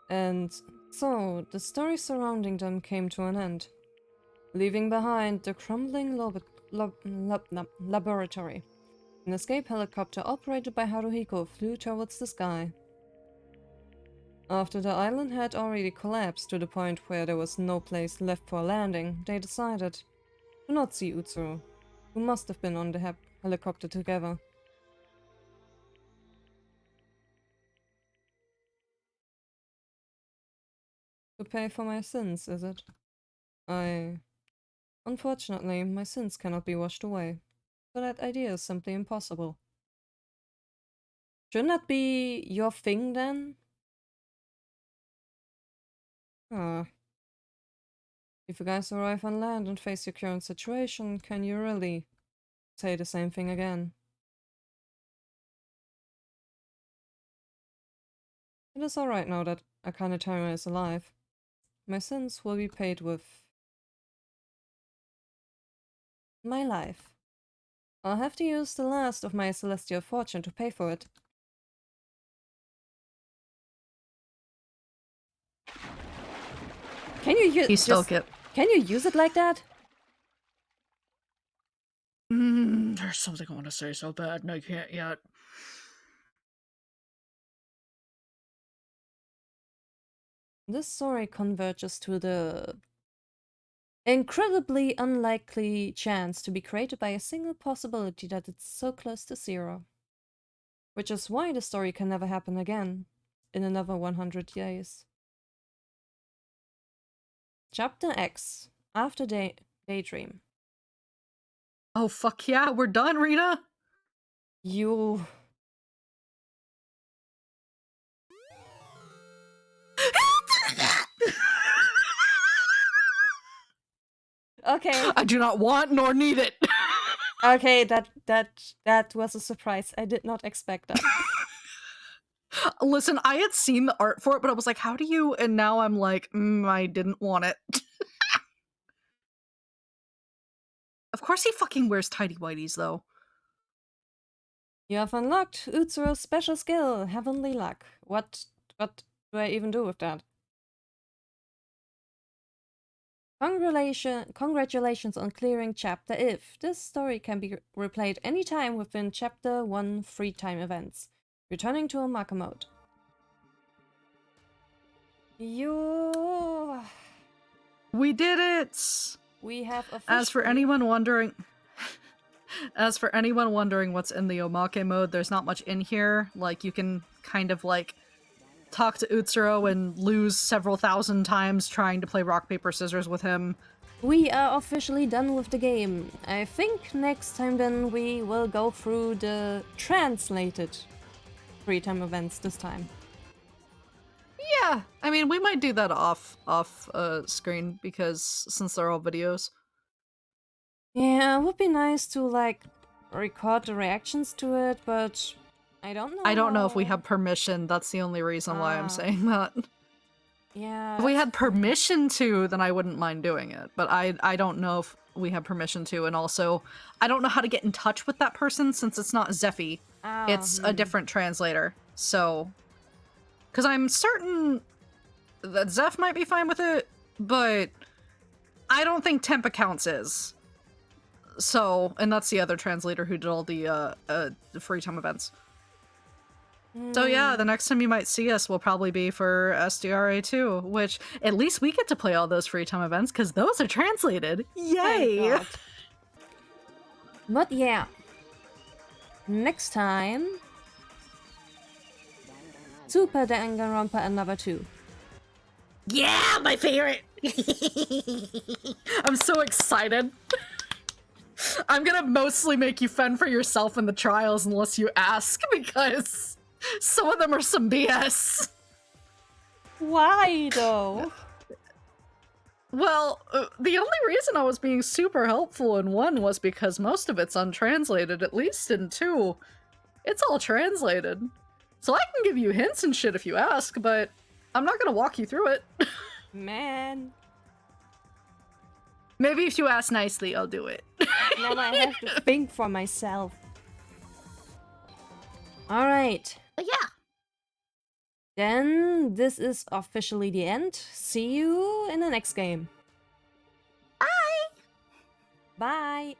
And so, the story surrounding them came to an end, leaving behind the crumbling laboratory. An escape helicopter operated by Haruhiko flew towards the sky. After the island had already collapsed to the point where there was no place left for landing, they decided to not see Utsuro, who must have been on the helicopter together. To pay for my sins, is it? Unfortunately, my sins cannot be washed away. So that idea is simply impossible. Shouldn't that be your thing then? Ah. If you guys arrive on land and face your current situation, can you really say the same thing again? It is alright now that Akane is alive. My sins will be paid with my life. I'll have to use the last of my celestial fortune to pay for it. Can you use He stuck it. Can you use it like that? There's something I want to say so bad and I can't yet. This story converges to the incredibly unlikely chance to be created by a single possibility that it's so close to zero. Which is why the story can never happen again in another 100 years. Chapter X, After Daydream. Oh, fuck yeah, we're done, Rina! You... Okay. I do not want nor need it! Okay, that was a surprise. I did not expect that. Listen, I had seen the art for it, but I was like, how do you? And now I'm like, I didn't want it. Of course he fucking wears tidy whities, though. You have unlocked Utsuro's special skill, Heavenly Luck. What do I even do with that? Congratulations on clearing Chapter If. This story can be replayed anytime within Chapter 1 free time events. Returning to Omaka mode. You... We did it! We have officially... As for anyone wondering what's in the Omake mode, there's not much in here. Like, you can kind of, like, talk to Utsuro and lose several thousand times trying to play rock, paper, scissors with him. We are officially done with the game. I think next time then we will go through the translated free time events this time. Yeah, I mean, we might do that off screen, because since they're all videos. Yeah, it would be nice to, like, record the reactions to it, but I don't know. I don't know if we have permission. That's the only reason why I'm saying that. Yeah. If we had permission to, then I wouldn't mind doing it. But I don't know if we have permission to, and also, I don't know how to get in touch with that person since it's not Zephy. It's a different translator. So, because I'm certain that Zeph might be fine with it, but I don't think Temp Accounts is. So, and that's the other translator who did all the free time events. So yeah, the next time you might see us will probably be for SDRA 2, which at least we get to play all those free time events because those are translated. Yay! But yeah, next time, Super Danganronpa Another 2. Yeah, my favorite! I'm so excited. I'm gonna mostly make you fend for yourself in the trials unless you ask, because some of them are some BS. Why though? Well, the only reason I was being super helpful in 1 was because most of it's untranslated, at least in 2. It's all translated. So I can give you hints and shit if you ask, but I'm not gonna walk you through it. Man. Maybe if you ask nicely, I'll do it. Now I have to think for myself. Alright. But yeah. Then this is officially the end. See you in the next game. Bye! Bye!